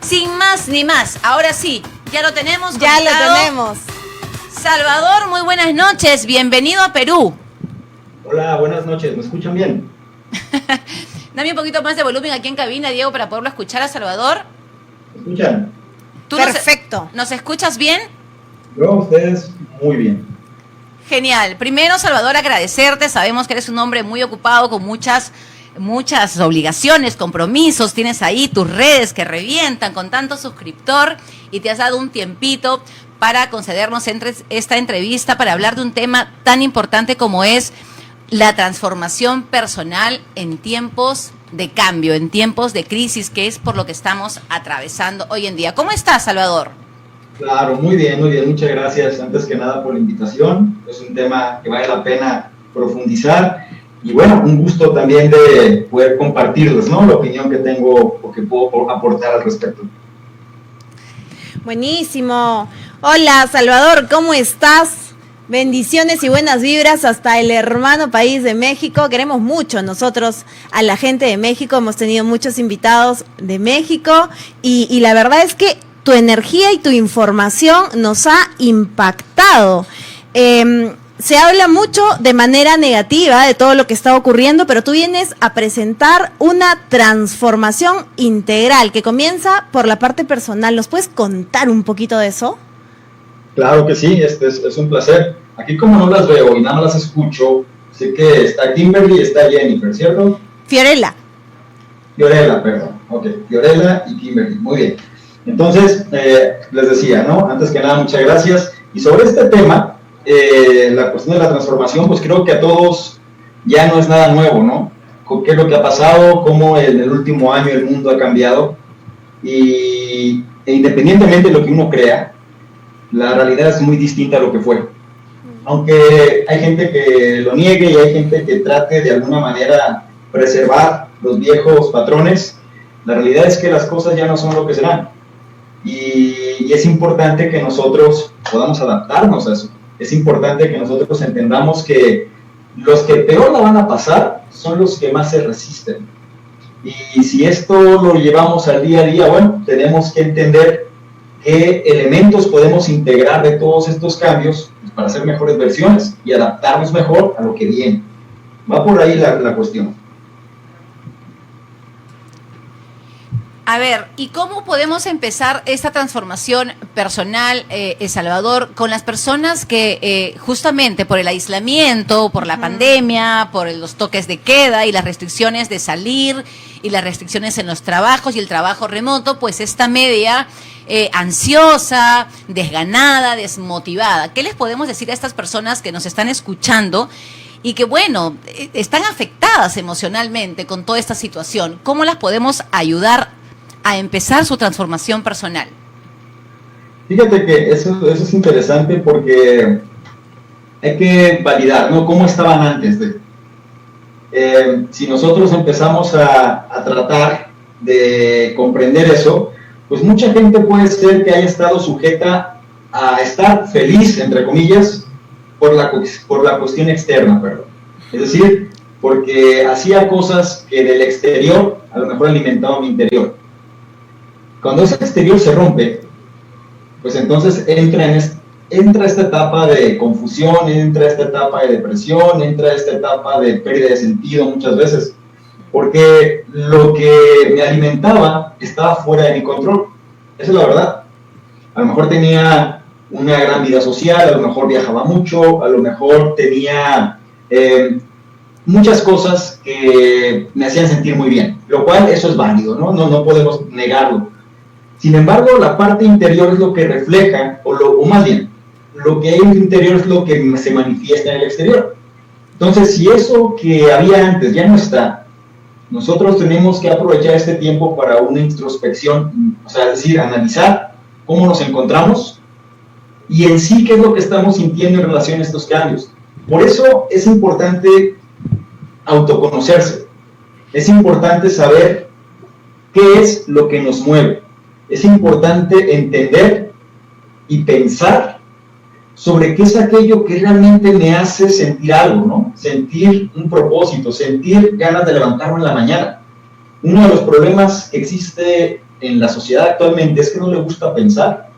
Sin más ni más, ahora sí, ya lo tenemos. Ya lo tenemos. Salvador, muy buenas noches, bienvenido a Perú. Hola, buenas noches, ¿me escuchan bien? Dame un poquito más de volumen aquí en cabina, Diego, para poderlo escuchar a Salvador. ¿Me escuchan? ¿Tú Perfecto. ¿Nos escuchas bien? Yo a ustedes muy bien. Genial. Primero, Salvador, agradecerte. Sabemos que eres un hombre muy ocupado con muchas obligaciones, compromisos. Tienes ahí tus redes que revientan con tanto suscriptor y te has dado un tiempito para concedernos esta entrevista para hablar de un tema tan importante como es la transformación personal en tiempos de cambio, en tiempos de crisis, que es por lo que estamos atravesando hoy en día. ¿Cómo estás, Salvador? Claro, muy bien, muchas gracias antes que nada por la invitación. Es un tema que vale la pena profundizar y bueno, un gusto también de poder compartirles, ¿no?, la opinión que tengo o que puedo aportar al respecto. Buenísimo. Hola, Salvador, ¿cómo estás? Bendiciones y buenas vibras hasta el hermano país de México. Queremos mucho nosotros a la gente de México. Hemos tenido muchos invitados de México y la verdad es que tu energía y tu información nos ha impactado. Se habla mucho de manera negativa de todo lo que está ocurriendo, pero tú vienes a presentar una transformación integral que comienza por la parte personal. ¿Nos puedes contar un poquito de eso? Claro que sí, es un placer. Aquí como no las veo y nada más las escucho, sé que está Kimberly y está Jennifer, ¿cierto? Fiorella, perdón. Ok, Fiorella y Kimberly, muy bien. Entonces, les decía, ¿no? Antes que nada, muchas gracias. Y sobre este tema, la cuestión de la transformación, pues creo que a todos ya no es nada nuevo, ¿no? ¿Qué es lo que ha pasado? ¿Cómo en el último año el mundo ha cambiado? E independientemente de lo que uno crea, la realidad es muy distinta a lo que fue. Aunque hay gente que lo niegue y hay gente que trate de alguna manera preservar los viejos patrones, la realidad es que las cosas ya no son lo que serán. Y es importante que nosotros podamos adaptarnos a eso. Es importante que nosotros entendamos que los que peor la van a pasar son los que más se resisten. Y si esto lo llevamos al día a día, bueno, tenemos que entender qué elementos podemos integrar de todos estos cambios para hacer mejores versiones y adaptarnos mejor a lo que viene. Va por ahí la cuestión. A ver, ¿y cómo podemos empezar esta transformación personal, Salvador, con las personas que justamente por el aislamiento, por la pandemia, por los toques de queda y las restricciones de salir y las restricciones en los trabajos y el trabajo remoto, pues esta media ansiosa, desganada, desmotivada? ¿Qué les podemos decir a estas personas que nos están escuchando y que, bueno, están afectadas emocionalmente con toda esta situación? ¿Cómo las podemos ayudar a empezar su transformación personal? Fíjate que eso es interesante porque hay que validar, ¿no?, cómo estaban antes de. Si nosotros empezamos a tratar de comprender eso, pues mucha gente puede ser que haya estado sujeta a estar feliz, entre comillas, por la cuestión externa, perdón. Es decir, porque hacía cosas que del exterior a lo mejor alimentaban mi interior. Cuando ese exterior se rompe, pues entonces entra esta etapa de confusión, entra esta etapa de depresión, entra esta etapa de pérdida de sentido muchas veces, porque lo que me alimentaba estaba fuera de mi control. Esa es la verdad. A lo mejor tenía una gran vida social, a lo mejor viajaba mucho, a lo mejor tenía muchas cosas que me hacían sentir muy bien, lo cual eso es válido, ¿no? No podemos negarlo. Sin embargo, la parte interior es lo que refleja, o más bien, lo que hay en el interior es lo que se manifiesta en el exterior. Entonces, si eso que había antes ya no está, nosotros tenemos que aprovechar este tiempo para una introspección, o sea, es decir, analizar cómo nos encontramos y en sí qué es lo que estamos sintiendo en relación a estos cambios. Por eso es importante autoconocerse, es importante saber qué es lo que nos mueve. Es importante entender y pensar sobre qué es aquello que realmente me hace sentir algo, ¿no? Sentir un propósito, sentir ganas de levantarme en la mañana. Uno de los problemas que existe en la sociedad actualmente es que no les gusta pensar.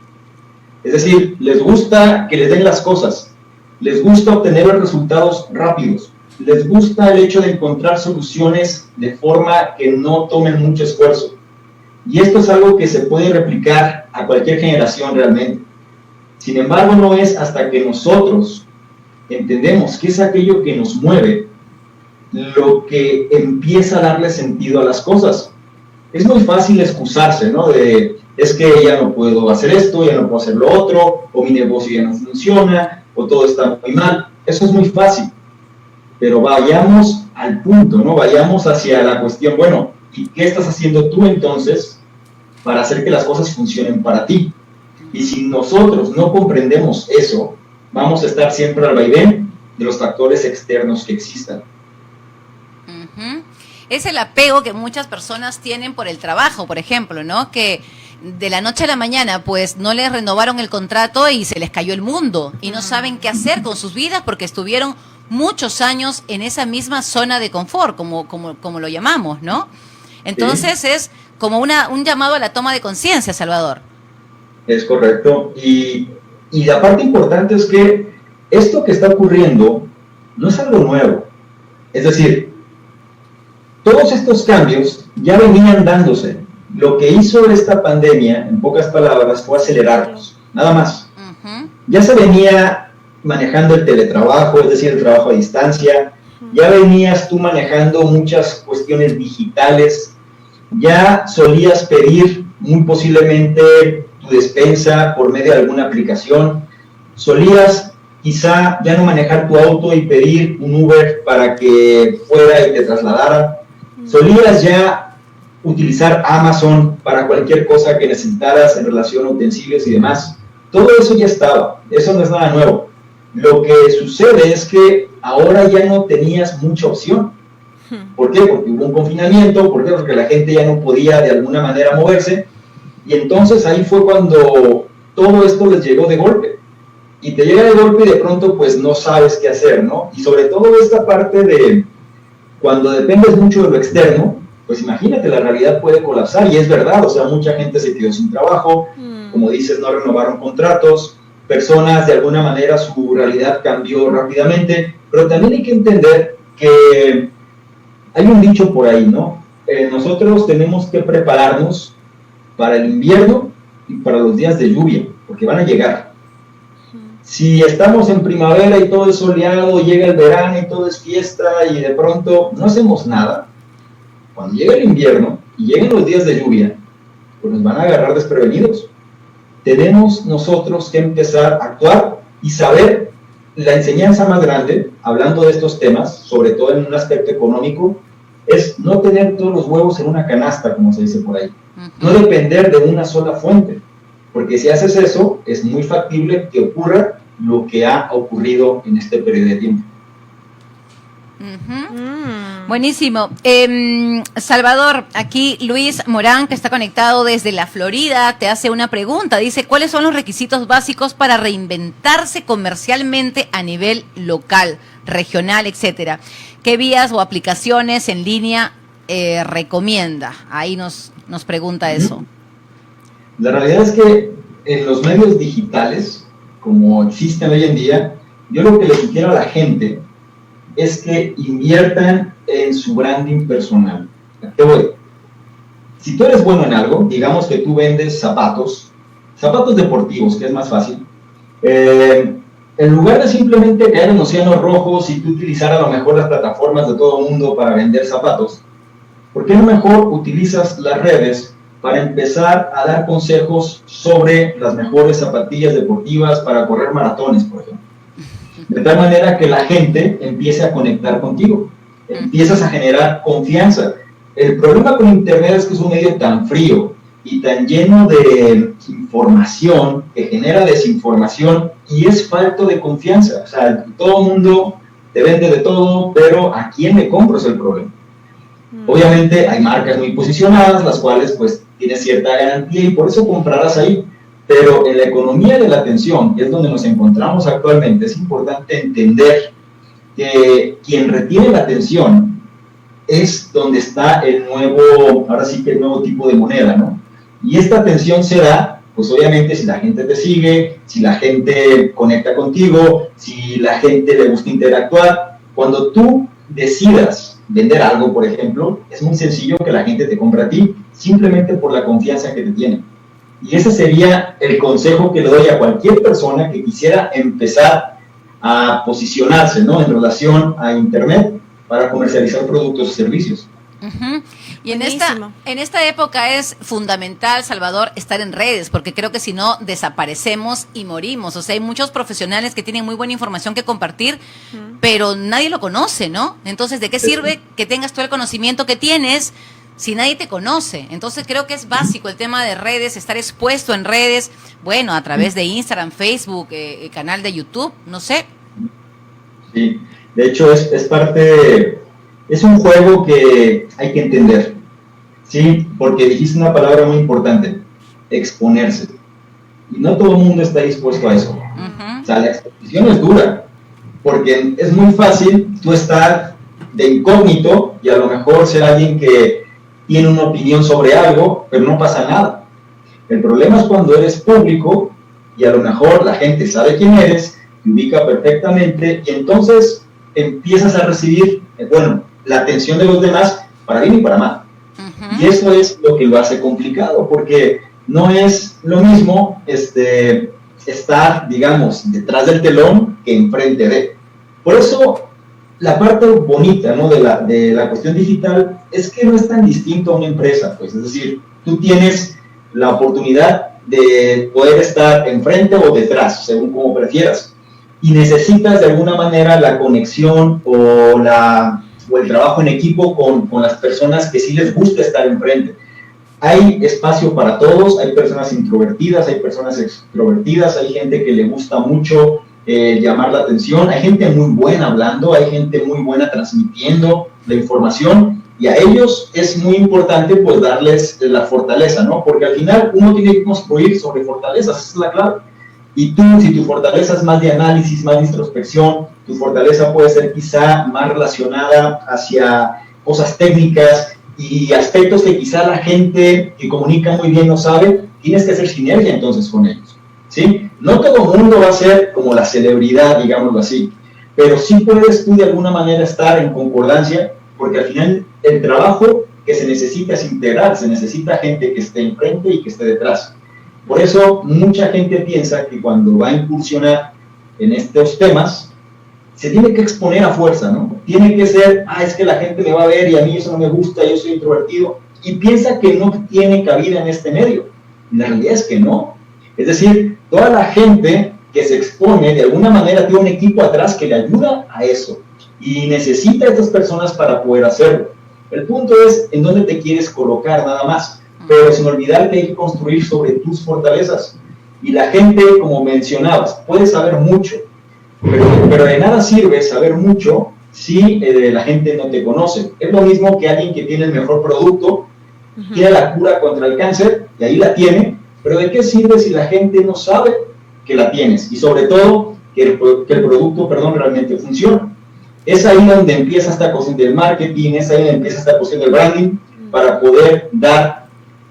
Es decir, les gusta que les den las cosas, les gusta obtener los resultados rápidos, les gusta el hecho de encontrar soluciones de forma que no tomen mucho esfuerzo. Y esto es algo que se puede replicar a cualquier generación realmente. Sin embargo, no es hasta que nosotros entendemos qué es aquello que nos mueve lo que empieza a darle sentido a las cosas. Es muy fácil excusarse, ¿no? Es que ya no puedo hacer esto, ya no puedo hacer lo otro, o mi negocio ya no funciona, o todo está muy mal. Eso es muy fácil. Pero vayamos al punto, ¿no? Vayamos hacia la cuestión, bueno, ¿y qué estás haciendo tú entonces para hacer que las cosas funcionen para ti? Y si nosotros no comprendemos eso, vamos a estar siempre al vaivén de los factores externos que existan. Uh-huh. Es el apego que muchas personas tienen por el trabajo, por ejemplo, ¿no? Que de la noche a la mañana, pues, no les renovaron el contrato y se les cayó el mundo y no saben qué hacer con sus vidas porque estuvieron muchos años en esa misma zona de confort, como lo llamamos, ¿no? Entonces sí. Es como un llamado a la toma de conciencia, Salvador. Es correcto. Y la parte importante es que esto que está ocurriendo no es algo nuevo. Es decir, todos estos cambios ya venían dándose. Lo que hizo esta pandemia, en pocas palabras, fue acelerarlos, nada más. Uh-huh. Ya se venía manejando el teletrabajo, es decir, el trabajo a distancia, ya venías tú manejando muchas cuestiones digitales, ya solías pedir muy posiblemente tu despensa por medio de alguna aplicación, solías quizá ya no manejar tu auto y pedir un Uber para que fuera y te trasladara, solías ya utilizar Amazon para cualquier cosa que necesitaras en relación a utensilios y demás. Todo eso ya estaba, eso no es nada nuevo. Lo que sucede es que ahora ya no tenías mucha opción. ¿Por qué? Porque hubo un confinamiento, ¿por qué? Porque la gente ya no podía de alguna manera moverse, y entonces ahí fue cuando todo esto les llegó de golpe. Y te llega de golpe y de pronto pues no sabes qué hacer, ¿no? Y sobre todo esta parte de cuando dependes mucho de lo externo, pues imagínate, la realidad puede colapsar, y es verdad, o sea, mucha gente se quedó sin trabajo, como dices, no renovaron contratos, personas de alguna manera su realidad cambió rápidamente, pero también hay que entender que hay un dicho por ahí, ¿no? Nosotros tenemos que prepararnos para el invierno y para los días de lluvia, porque van a llegar. Si estamos en primavera y todo es soleado, llega el verano y todo es fiesta y de pronto no hacemos nada, cuando llega el invierno y lleguen los días de lluvia, pues nos van a agarrar desprevenidos. Tenemos nosotros que empezar a actuar y saber la enseñanza más grande, hablando de estos temas, sobre todo en un aspecto económico, es no tener todos los huevos en una canasta, como se dice por ahí. No depender de una sola fuente, porque si haces eso, es muy factible que ocurra lo que ha ocurrido en este periodo de tiempo. Buenísimo. Salvador, aquí Luis Morán, que está conectado desde la Florida, te hace una pregunta. Dice, ¿cuáles son los requisitos básicos para reinventarse comercialmente a nivel local, regional, etcétera? ¿Qué vías o aplicaciones en línea recomienda? Ahí nos pregunta eso. La realidad es que en los medios digitales, como existen hoy en día, yo lo que le sugiero a la gente es que inviertan en su branding personal. ¿A qué voy? Si tú eres bueno en algo, digamos que tú vendes zapatos deportivos, que es más fácil, en lugar de simplemente caer en océanos rojos y tú utilizar a lo mejor las plataformas de todo el mundo para vender zapatos, ¿por qué no mejor utilizas las redes para empezar a dar consejos sobre las mejores zapatillas deportivas para correr maratones, por ejemplo? De tal manera que la gente empiece a conectar contigo, empiezas a generar confianza. El problema con Internet es que es un medio tan frío y tan lleno de información que genera desinformación y es falto de confianza. O sea, todo el mundo te vende de todo, pero ¿a quién le compro es el problema? Obviamente hay marcas muy posicionadas, las cuales pues tienes cierta garantía y por eso comprarás ahí. Pero en la economía de la atención, que es donde nos encontramos actualmente, es importante entender que quien retiene la atención es donde está el nuevo, ahora sí que el nuevo tipo de moneda, ¿no? Y esta atención se da, pues obviamente si la gente te sigue, si la gente conecta contigo, si la gente le gusta interactuar. Cuando tú decidas vender algo, por ejemplo, es muy sencillo que la gente te compre a ti, simplemente por la confianza que te tiene. Y ese sería el consejo que le doy a cualquier persona que quisiera empezar a posicionarse, ¿no?, en relación a Internet para comercializar productos y servicios. Uh-huh. Y en esta época es fundamental, Salvador, estar en redes, porque creo que si no desaparecemos y morimos. O sea, hay muchos profesionales que tienen muy buena información que compartir, pero nadie lo conoce, ¿no? Entonces, ¿de qué sirve que tengas todo el conocimiento que tienes si nadie te conoce? Entonces, creo que es básico el tema de redes, estar expuesto en redes, bueno, a través de Instagram, Facebook, canal de YouTube, no sé. Sí, de hecho es parte, es un juego que hay que entender, ¿sí? Porque dijiste una palabra muy importante, exponerse. Y no todo el mundo está dispuesto a eso. Uh-huh. O sea, la exposición es dura, porque es muy fácil tú estar de incógnito y a lo mejor ser alguien que tiene una opinión sobre algo, pero no pasa nada. El problema es cuando eres público y a lo mejor la gente sabe quién eres, te ubica perfectamente y entonces empiezas a recibir, la atención de los demás para bien y para mal. Uh-huh. Y eso es lo que lo hace complicado, porque no es lo mismo estar, digamos, detrás del telón que enfrente de. Por eso, la parte bonita, ¿no?, de la cuestión digital es que no es tan distinto a una empresa, pues, es decir, tú tienes la oportunidad de poder estar enfrente o detrás, según como prefieras, y necesitas de alguna manera la conexión o el trabajo en equipo con las personas que sí les gusta estar enfrente. Hay espacio para todos, hay personas introvertidas, hay personas extrovertidas, hay gente que le gusta mucho llamar la atención, hay gente muy buena hablando, hay gente muy buena transmitiendo la información, y a ellos es muy importante pues darles la fortaleza, ¿no? Porque al final uno tiene que construir sobre fortalezas, esa es la clave. Y tú, si tu fortaleza es más de análisis, más de introspección, tu fortaleza puede ser quizá más relacionada hacia cosas técnicas y aspectos que quizá la gente que comunica muy bien no sabe, tienes que hacer sinergia entonces con ellos, ¿sí? No todo el mundo va a ser como la celebridad, digámoslo así, pero sí puedes tú de alguna manera estar en concordancia, porque al final el trabajo que se necesita es integral, se necesita gente que esté enfrente y que esté detrás. Por eso mucha gente piensa que cuando va a incursionar en estos temas, se tiene que exponer a fuerza, ¿no? Tiene que ser, es que la gente me va a ver y a mí eso no me gusta, yo soy introvertido, y piensa que no tiene cabida en este medio. La realidad es que no. Es decir, toda la gente que se expone, de alguna manera tiene un equipo atrás que le ayuda a eso, y necesita a estas personas para poder hacerlo. El punto es en dónde te quieres colocar nada más, pero sin olvidar que hay que construir sobre tus fortalezas. Y la gente, como mencionabas, puede saber mucho, pero de nada sirve saber mucho si la gente no te conoce. Es lo mismo que alguien que tiene el mejor producto, tiene la cura contra el cáncer, y ahí la tiene, pero ¿de qué sirve si la gente no sabe que la tienes? Y sobre todo, que el producto, realmente funciona. Es ahí donde empieza esta cuestión del marketing, es ahí donde empieza esta cuestión del branding, para poder dar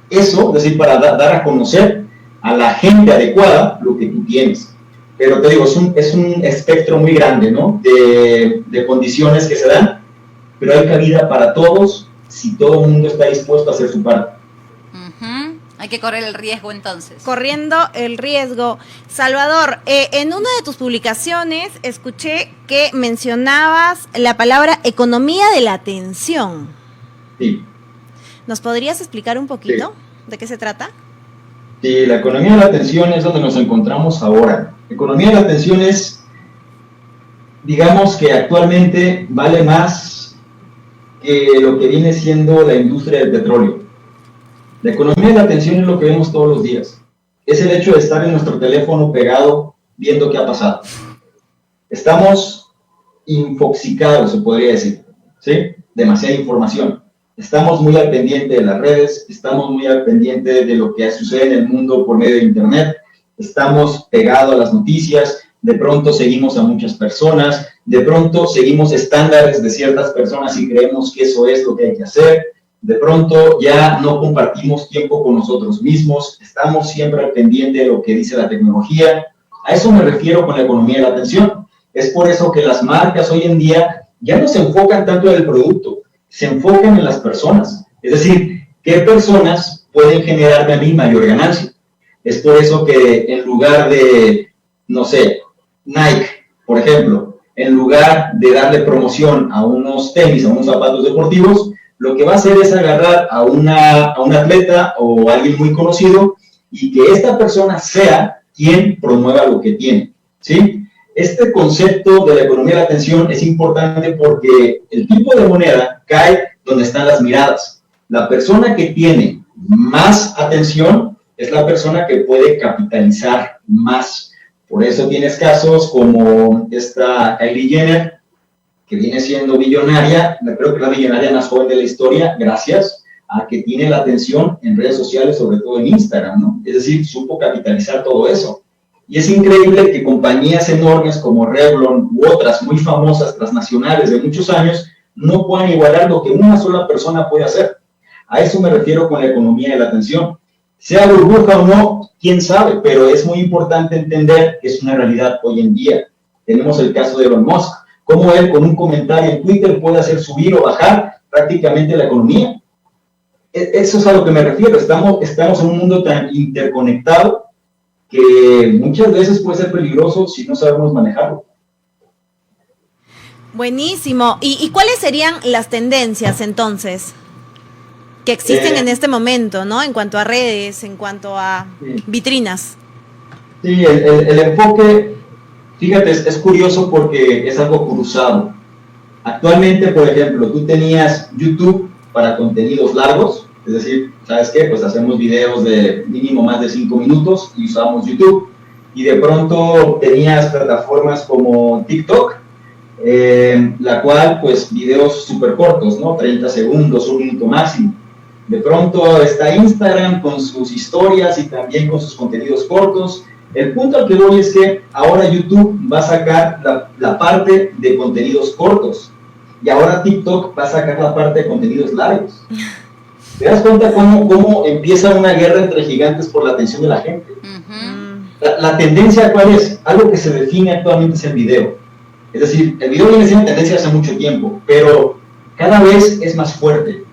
eso, es decir, para dar a conocer a la gente adecuada lo que tú tienes. Pero te digo, es un espectro muy grande, ¿no?, de condiciones que se dan, pero hay cabida para todos si todo el mundo está dispuesto a hacer su parte. Uh-huh. Hay que correr el riesgo entonces. Corriendo el riesgo. Salvador, en una de tus publicaciones escuché que mencionabas la palabra economía de la atención. Sí. ¿Nos podrías explicar un poquito de qué se trata? Sí, la economía de la atención es donde nos encontramos ahora. Economía de la atención es, digamos que actualmente vale más que lo que viene siendo la industria del petróleo. La economía de la atención es lo que vemos todos los días. Es el hecho de estar en nuestro teléfono pegado viendo qué ha pasado. Estamos infoxicados, se podría decir, ¿sí? Demasiada información. Estamos muy al pendiente de las redes, estamos muy al pendiente de lo que sucede en el mundo por medio de Internet, estamos pegados a las noticias, de pronto seguimos a muchas personas, de pronto seguimos estándares de ciertas personas y creemos que eso es lo que hay que hacer, de pronto ya no compartimos tiempo con nosotros mismos, estamos siempre al pendiente de lo que dice la tecnología. A eso me refiero con la economía de la atención. Es por eso que las marcas hoy en día ya no se enfocan tanto en el producto, se enfocan en las personas. Es decir, ¿qué personas pueden generarme a mí mayor ganancia? Es por eso que en lugar de, no sé, Nike, por ejemplo, en lugar de darle promoción a unos tenis, a unos zapatos deportivos, lo que va a hacer es agarrar a un atleta o a alguien muy conocido y que esta persona sea quien promueva lo que tiene, ¿sí? Este concepto de la economía de la atención es importante porque el tipo de moneda cae donde están las miradas. La persona que tiene más atención es la persona que puede capitalizar más. Por eso tienes casos como esta Kylie Jenner, que viene siendo billonaria, creo que la billonaria más joven de la historia, gracias a que tiene la atención en redes sociales, sobre todo en Instagram, ¿no? Es decir, supo capitalizar todo eso. Y es increíble que compañías enormes como Revlon u otras muy famosas transnacionales de muchos años no puedan igualar lo que una sola persona puede hacer. A eso me refiero con la economía de la atención. Sea burbuja o no, quién sabe, pero es muy importante entender que es una realidad hoy en día. Tenemos el caso de Elon Musk, cómo él con un comentario en Twitter puede hacer subir o bajar prácticamente la economía. Eso es a lo que me refiero. Estamos en un mundo tan interconectado que muchas veces puede ser peligroso si no sabemos manejarlo. Buenísimo. ¿Y cuáles serían las tendencias entonces que existen en este momento, ¿no? En cuanto a redes, en cuanto a vitrinas. Sí, el enfoque, fíjate, es curioso porque es algo cruzado. Actualmente, por ejemplo, tú tenías YouTube para contenidos largos, es decir, ¿sabes qué? Pues hacemos videos de mínimo más de 5 minutos y usamos YouTube. Y de pronto tenías plataformas como TikTok, la cual, pues, videos súper cortos, ¿no? 30 segundos, 1 minuto máximo. De pronto está Instagram con sus historias y también con sus contenidos cortos. El punto al que voy es que ahora YouTube va a sacar la parte de contenidos cortos y ahora TikTok va a sacar la parte de contenidos largos. ¿Te das cuenta cómo empieza una guerra entre gigantes por la atención de la gente? La tendencia, ¿cuál es? Algo que se define actualmente es el video. Es decir, el video viene siendo tendencia hace mucho tiempo, pero cada vez es más fuerte.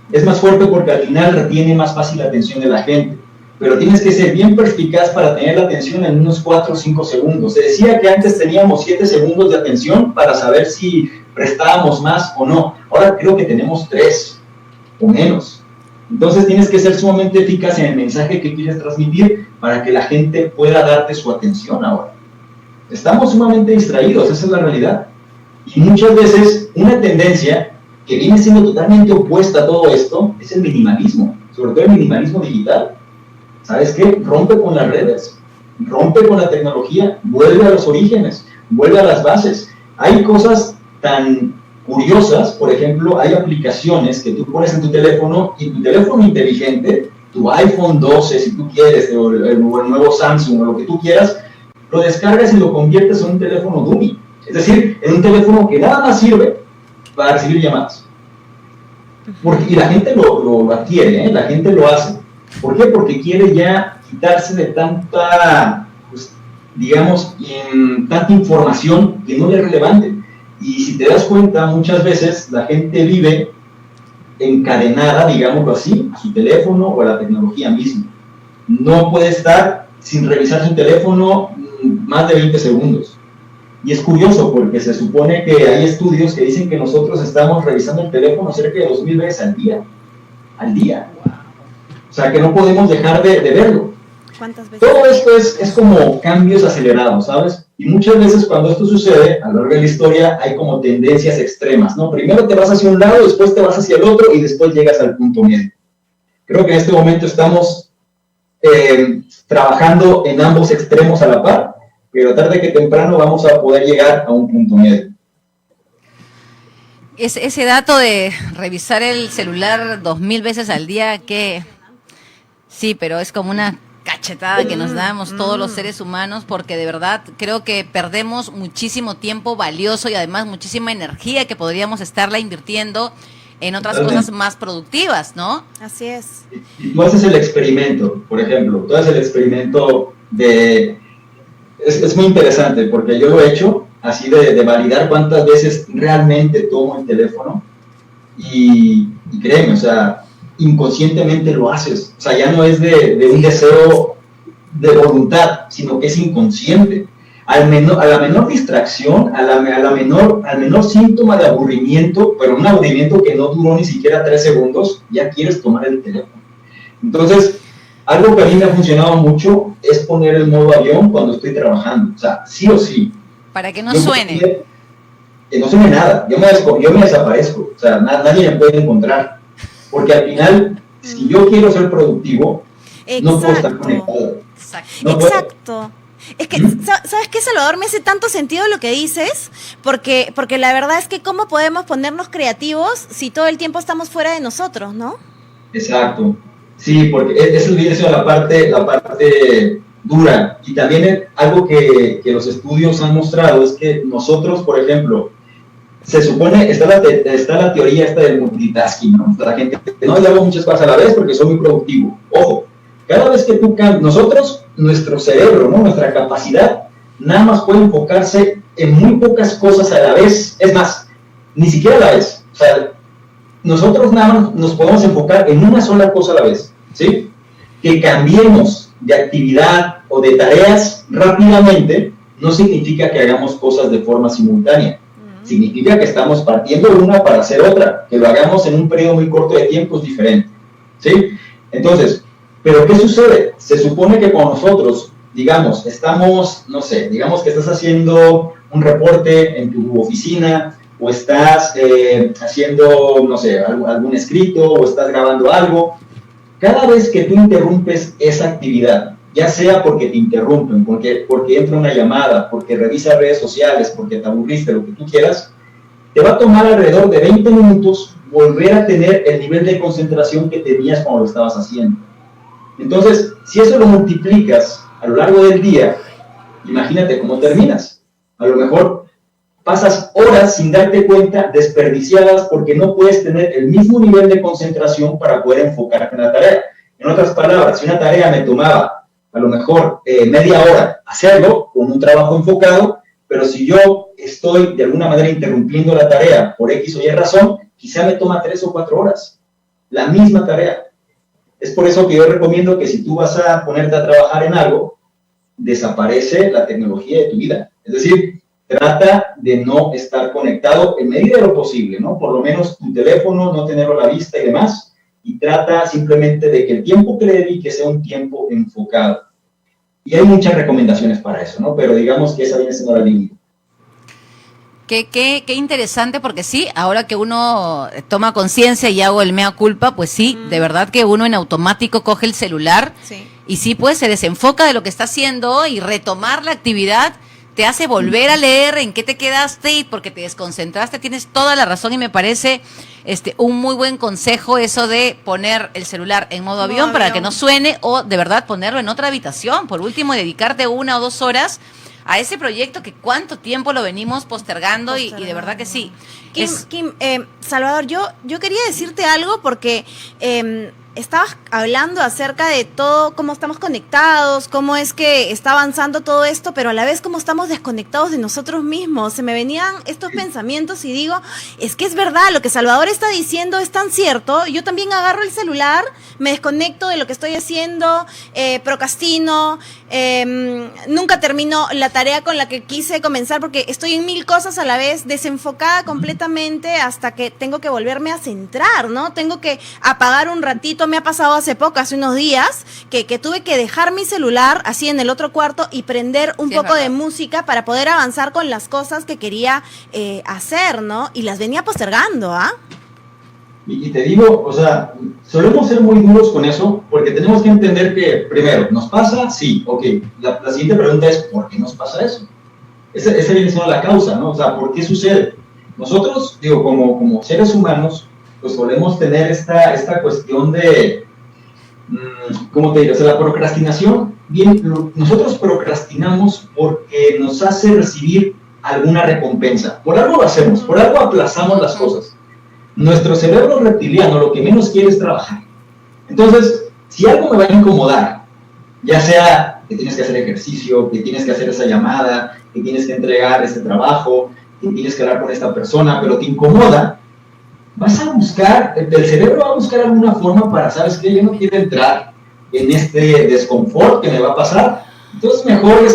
Es más fuerte porque al final retiene más fácil la atención de la gente. Pero tienes que ser bien perspicaz para tener la atención en unos 4 o 5 segundos. Se decía que antes teníamos 7 segundos de atención para saber si prestábamos más o no. Ahora creo que tenemos 3 o menos. Entonces tienes que ser sumamente eficaz en el mensaje que quieres transmitir para que la gente pueda darte su atención ahora. Estamos sumamente distraídos, esa es la realidad. Y muchas veces una tendencia que viene siendo totalmente opuesta a todo esto es el minimalismo, sobre todo el minimalismo digital. ¿Sabes qué? Rompe con las redes, rompe con la tecnología, vuelve a los orígenes, vuelve a las bases. Hay cosas tan curiosas, por ejemplo, hay aplicaciones que tú pones en tu teléfono y tu teléfono inteligente, tu iPhone 12 si tú quieres, o el nuevo Samsung o lo que tú quieras, lo descargas y lo conviertes en un teléfono dummy. Es decir, en un teléfono que nada más sirve para recibir llamadas. Y la gente lo adquiere, la gente lo hace. ¿Por qué? Porque quiere ya quitarse de tanta, pues, digamos, tanta información que no le es relevante. Y si te das cuenta, muchas veces la gente vive encadenada, digámoslo así, a su teléfono o a la tecnología misma. No puede estar sin revisar su teléfono más de 20 segundos. Y es curioso porque se supone que hay estudios que dicen que nosotros estamos revisando el teléfono cerca de 2000 veces al día. Al día. O sea, que no podemos dejar de verlo. ¿Cuántas veces? Todo esto es como cambios acelerados, ¿sabes? Y muchas veces cuando esto sucede, a lo largo de la historia, hay como tendencias extremas, ¿no? Primero te vas hacia un lado, después te vas hacia el otro y después llegas al punto medio. Creo que en este momento estamos trabajando en ambos extremos a la par, pero tarde que temprano vamos a poder llegar a un punto medio. Ese dato de revisar el celular 2000 veces al día, que sí, pero es como una cachetada que nos damos todos los seres humanos, porque de verdad creo que perdemos muchísimo tiempo valioso y además muchísima energía que podríamos estarla invirtiendo en otras Totalmente. cosas más productivas, ¿no? Así es. Y tú haces el experimento, por ejemplo, tú haces el experimento de... Es muy interesante porque yo lo he hecho así de validar cuántas veces realmente tomo el teléfono y créeme, o sea, inconscientemente lo haces. O sea, ya no es de un deseo de voluntad, sino que es inconsciente. A la menor distracción, al menor síntoma de aburrimiento, pero un aburrimiento que no duró ni siquiera 3 segundos, ya quieres tomar el teléfono. Entonces, algo que a mí me ha funcionado mucho es poner el modo avión cuando estoy trabajando. O sea, sí o sí. Para que no suene. Que no suene nada. Yo me desaparezco. O sea, nadie me puede encontrar. Porque al final, si yo quiero ser productivo, no puedo estar conectado. Exacto. No Exacto. Es que, ¿sabes qué, Salvador? Me hace tanto sentido lo que dices, porque la verdad es que ¿cómo podemos ponernos creativos si todo el tiempo estamos fuera de nosotros, no? Exacto. Sí, porque eso viene siendo la parte dura. Y también algo que los estudios han mostrado es que nosotros, por ejemplo, se supone, está la teoría esta del multitasking, ¿no? La gente, no, yo hago muchas cosas a la vez porque soy muy productivo. Ojo, cada vez que tú nosotros, nuestro cerebro, ¿no? Nuestra capacidad, nada más puede enfocarse en muy pocas cosas a la vez. Es más, ni siquiera a la vez. O sea, nosotros nada más nos podemos enfocar en una sola cosa a la vez, ¿sí? Que cambiemos de actividad o de tareas rápidamente no significa que hagamos cosas de forma simultánea. Significa que estamos partiendo de una para hacer otra, que lo hagamos en un periodo muy corto de tiempo es diferente, ¿sí? Entonces, ¿pero qué sucede? Se supone que cuando nosotros, digamos, estamos, no sé, digamos que estás haciendo un reporte en tu oficina, o estás haciendo, no sé, algún escrito, o estás grabando algo, cada vez que tú interrumpes esa actividad, ya sea porque te interrumpen, porque entra una llamada, porque revisas redes sociales, porque te aburriste, lo que tú quieras, te va a tomar alrededor de 20 minutos volver a tener el nivel de concentración que tenías cuando lo estabas haciendo. Entonces, si eso lo multiplicas a lo largo del día, imagínate cómo terminas. A lo mejor pasas horas sin darte cuenta, desperdiciadas, porque no puedes tener el mismo nivel de concentración para poder enfocarte en la tarea. En otras palabras, si una tarea me tomaba a lo mejor media hora hacerlo con un trabajo enfocado, pero si yo estoy de alguna manera interrumpiendo la tarea por X o Y razón, quizá me toma 3 o 4 horas, la misma tarea. Es por eso que yo recomiendo que si tú vas a ponerte a trabajar en algo, desaparece la tecnología de tu vida. Es decir, trata de no estar conectado en medida de lo posible, ¿no? Por lo menos tu teléfono, no tenerlo a la vista y demás, y trata simplemente de que el tiempo que le dediques sea un tiempo enfocado. Y hay muchas recomendaciones para eso, ¿no? Pero digamos que esa viene siendo la línea. Qué interesante, porque sí, ahora que uno toma conciencia y hago el mea culpa, pues sí, de verdad que uno en automático coge el celular y sí, pues se desenfoca de lo que está haciendo y retomar la actividad te hace volver a leer en qué te quedaste y porque te desconcentraste. Tienes toda la razón y me parece un muy buen consejo eso de poner el celular en modo avión para que no suene, o de verdad ponerlo en otra habitación. Por último, dedicarte 1 o 2 horas a ese proyecto que cuánto tiempo lo venimos postergando. Y de verdad que sí. Kim, Salvador, yo quería decirte algo porque estabas hablando acerca de todo, cómo estamos conectados, cómo es que está avanzando todo esto, pero a la vez cómo estamos desconectados de nosotros mismos. Se me venían estos pensamientos y digo, es que es verdad, lo que Salvador está diciendo es tan cierto. Yo también agarro el celular, me desconecto de lo que estoy haciendo, procrastino, nunca termino la tarea con la que quise comenzar porque estoy en 1000 cosas a la vez, desenfocada completamente hasta que tengo que volverme a centrar, ¿no? Tengo que apagar un ratito. Me ha pasado hace poco, hace unos días, que tuve que dejar mi celular así en el otro cuarto y prender un poco de música para poder avanzar con las cosas que quería hacer, ¿no? Y las venía postergando, ¿ah? Y te digo, o sea, solemos ser muy duros con eso porque tenemos que entender que, primero, ¿nos pasa? Sí, ok. La siguiente pregunta es, ¿por qué nos pasa eso? Esa viene siendo la causa, ¿no? O sea, ¿por qué sucede? Nosotros, digo, como seres humanos, pues solemos tener esta cuestión de, ¿cómo te digo? O sea, la procrastinación, bien, nosotros procrastinamos porque nos hace recibir alguna recompensa. Por algo lo hacemos, por algo aplazamos las cosas. nuestro cerebro reptiliano lo que menos quiere es trabajar. Entonces, si algo me va a incomodar, ya sea que tienes que hacer ejercicio, que tienes que hacer esa llamada, que tienes que entregar ese trabajo, que tienes que hablar con esta persona, pero te incomoda, vas a buscar, el cerebro va a buscar alguna forma para, ¿sabes qué? Yo no quiero entrar en este desconfort que me va a pasar, entonces mejor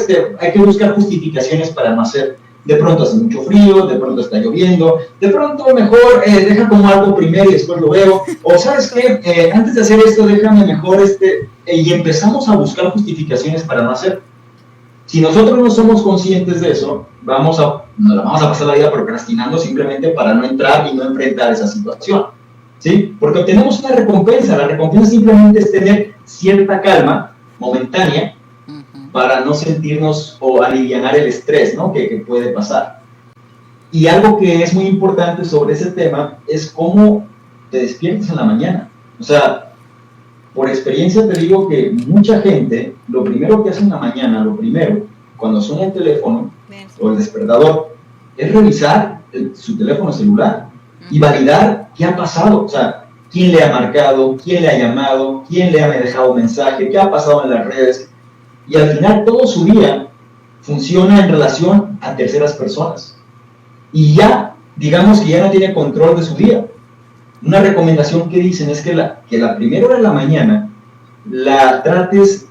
hay que buscar justificaciones para no hacer. De pronto hace mucho frío, de pronto está lloviendo, de pronto mejor deja como algo primero y después lo veo, o ¿sabes qué? Antes de hacer esto déjame mejor y empezamos a buscar justificaciones para no hacer. Si nosotros no somos conscientes de eso, nos la vamos a pasar la vida procrastinando simplemente para no entrar y no enfrentar esa situación, ¿sí? Porque obtenemos una recompensa, la recompensa simplemente es tener cierta calma momentánea para no sentirnos o alivianar el estrés, ¿no? que puede pasar. Y algo que es muy importante sobre ese tema es cómo te despiertas en la mañana. O sea, por experiencia te digo que mucha gente, lo primero que hace en la mañana, cuando suena el teléfono o el despertador, es revisar su teléfono celular y validar qué ha pasado. O sea, quién le ha marcado, quién le ha llamado, quién le ha dejado mensaje, qué ha pasado en las redes. Y al final todo su día funciona en relación a terceras personas. Y ya, digamos que ya no tiene control de su día. Una recomendación que dicen es que la primera hora de la mañana la trates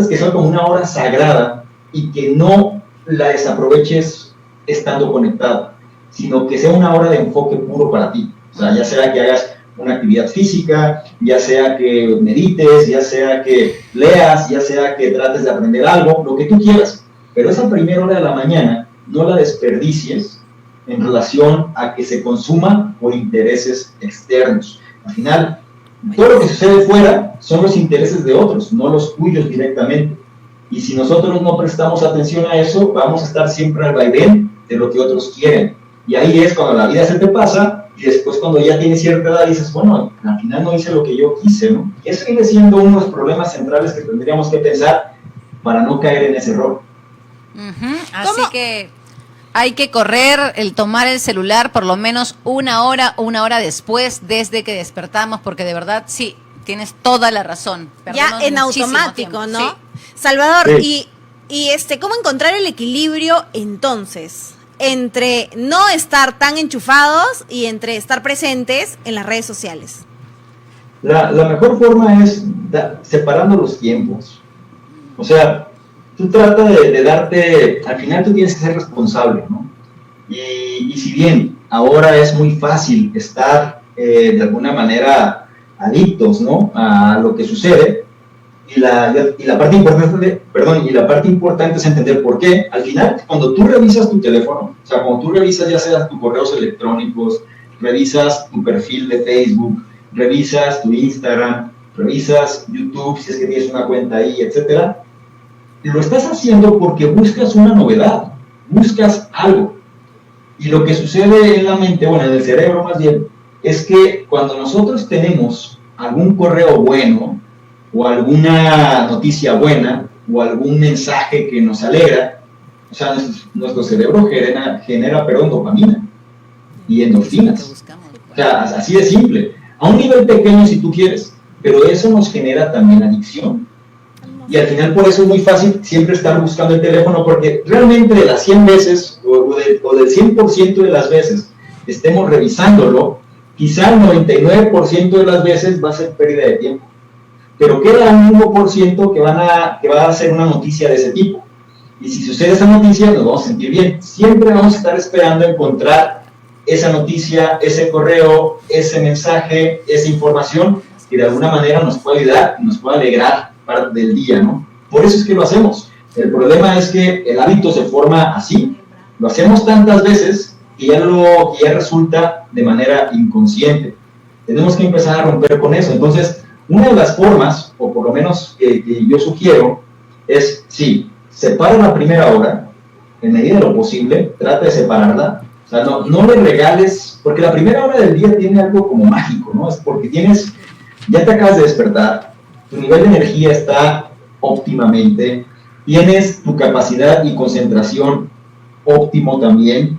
que sea como una hora sagrada y que no la desaproveches estando conectado, sino que sea una hora de enfoque puro para ti. O sea, ya sea que hagas una actividad física, ya sea que medites, ya sea que leas, ya sea que trates de aprender algo, lo que tú quieras. Pero esa primera hora de la mañana no la desperdicies en relación a que se consuma por intereses externos. Al final, todo lo que sucede fuera son los intereses de otros, no los tuyos directamente. Y si nosotros no prestamos atención a eso, vamos a estar siempre al vaivén de lo que otros quieren. Y ahí es cuando la vida se te pasa. Y después cuando ya tienes cierta edad dices, bueno, al final no hice lo que yo quise, ¿no? Y eso viene siendo uno de los problemas centrales que tendríamos que pensar para no caer en ese error. Así que hay que correr, tomar el celular por lo menos una hora después desde que despertamos, porque de verdad, sí, tienes toda la razón. Ya en automático, tiempo, ¿no? Sí. Salvador, Sí. y ¿cómo encontrar el equilibrio entonces entre no estar tan enchufados y entre estar presentes en las redes sociales? La mejor forma es separando los tiempos. O sea, tú trata de darte, al final tú tienes que ser responsable, ¿no? Y si bien ahora es muy fácil estar de alguna manera adictos, ¿no? A lo que sucede, y la parte importante es entender por qué. Al final, cuando tú revisas tu teléfono, o sea, cuando tú revisas ya sea tus correos electrónicos, revisas tu perfil de Facebook, revisas tu Instagram, revisas YouTube, si es que tienes una cuenta ahí, etcétera, lo estás haciendo porque buscas una novedad, buscas algo. Y lo que sucede en la mente, bueno, en el cerebro más bien, es que cuando nosotros tenemos algún correo bueno, o alguna noticia buena, o algún mensaje que nos alegra, o sea, nuestro cerebro genera dopamina y endorfinas. O sea, así de simple. A un nivel pequeño si tú quieres, pero eso nos genera también adicción. Y al final por eso es muy fácil siempre estar buscando el teléfono, porque realmente de las 100 veces, o del 100% de las veces que estemos revisándolo, quizá el 99% de las veces va a ser pérdida de tiempo. Pero queda un 1% que va a ser una noticia de ese tipo. Y si sucede esa noticia, nos vamos a sentir bien. Siempre vamos a estar esperando encontrar esa noticia, ese correo, ese mensaje, esa información que de alguna manera nos puede ayudar y nos puede alegrar parte del día, ¿no? Por eso es que lo hacemos. El problema es que el hábito se forma así. Lo hacemos tantas veces que ya resulta de manera inconsciente. Tenemos que empezar a romper con eso. Entonces, una de las formas, o por lo menos que yo sugiero, es, sí, separa la primera hora, en medida de lo posible, trata de separarla. O sea, no le regales, porque la primera hora del día tiene algo como mágico, ¿no? Es porque ya te acabas de despertar, tu nivel de energía está óptimamente, tienes tu capacidad y concentración óptimo también,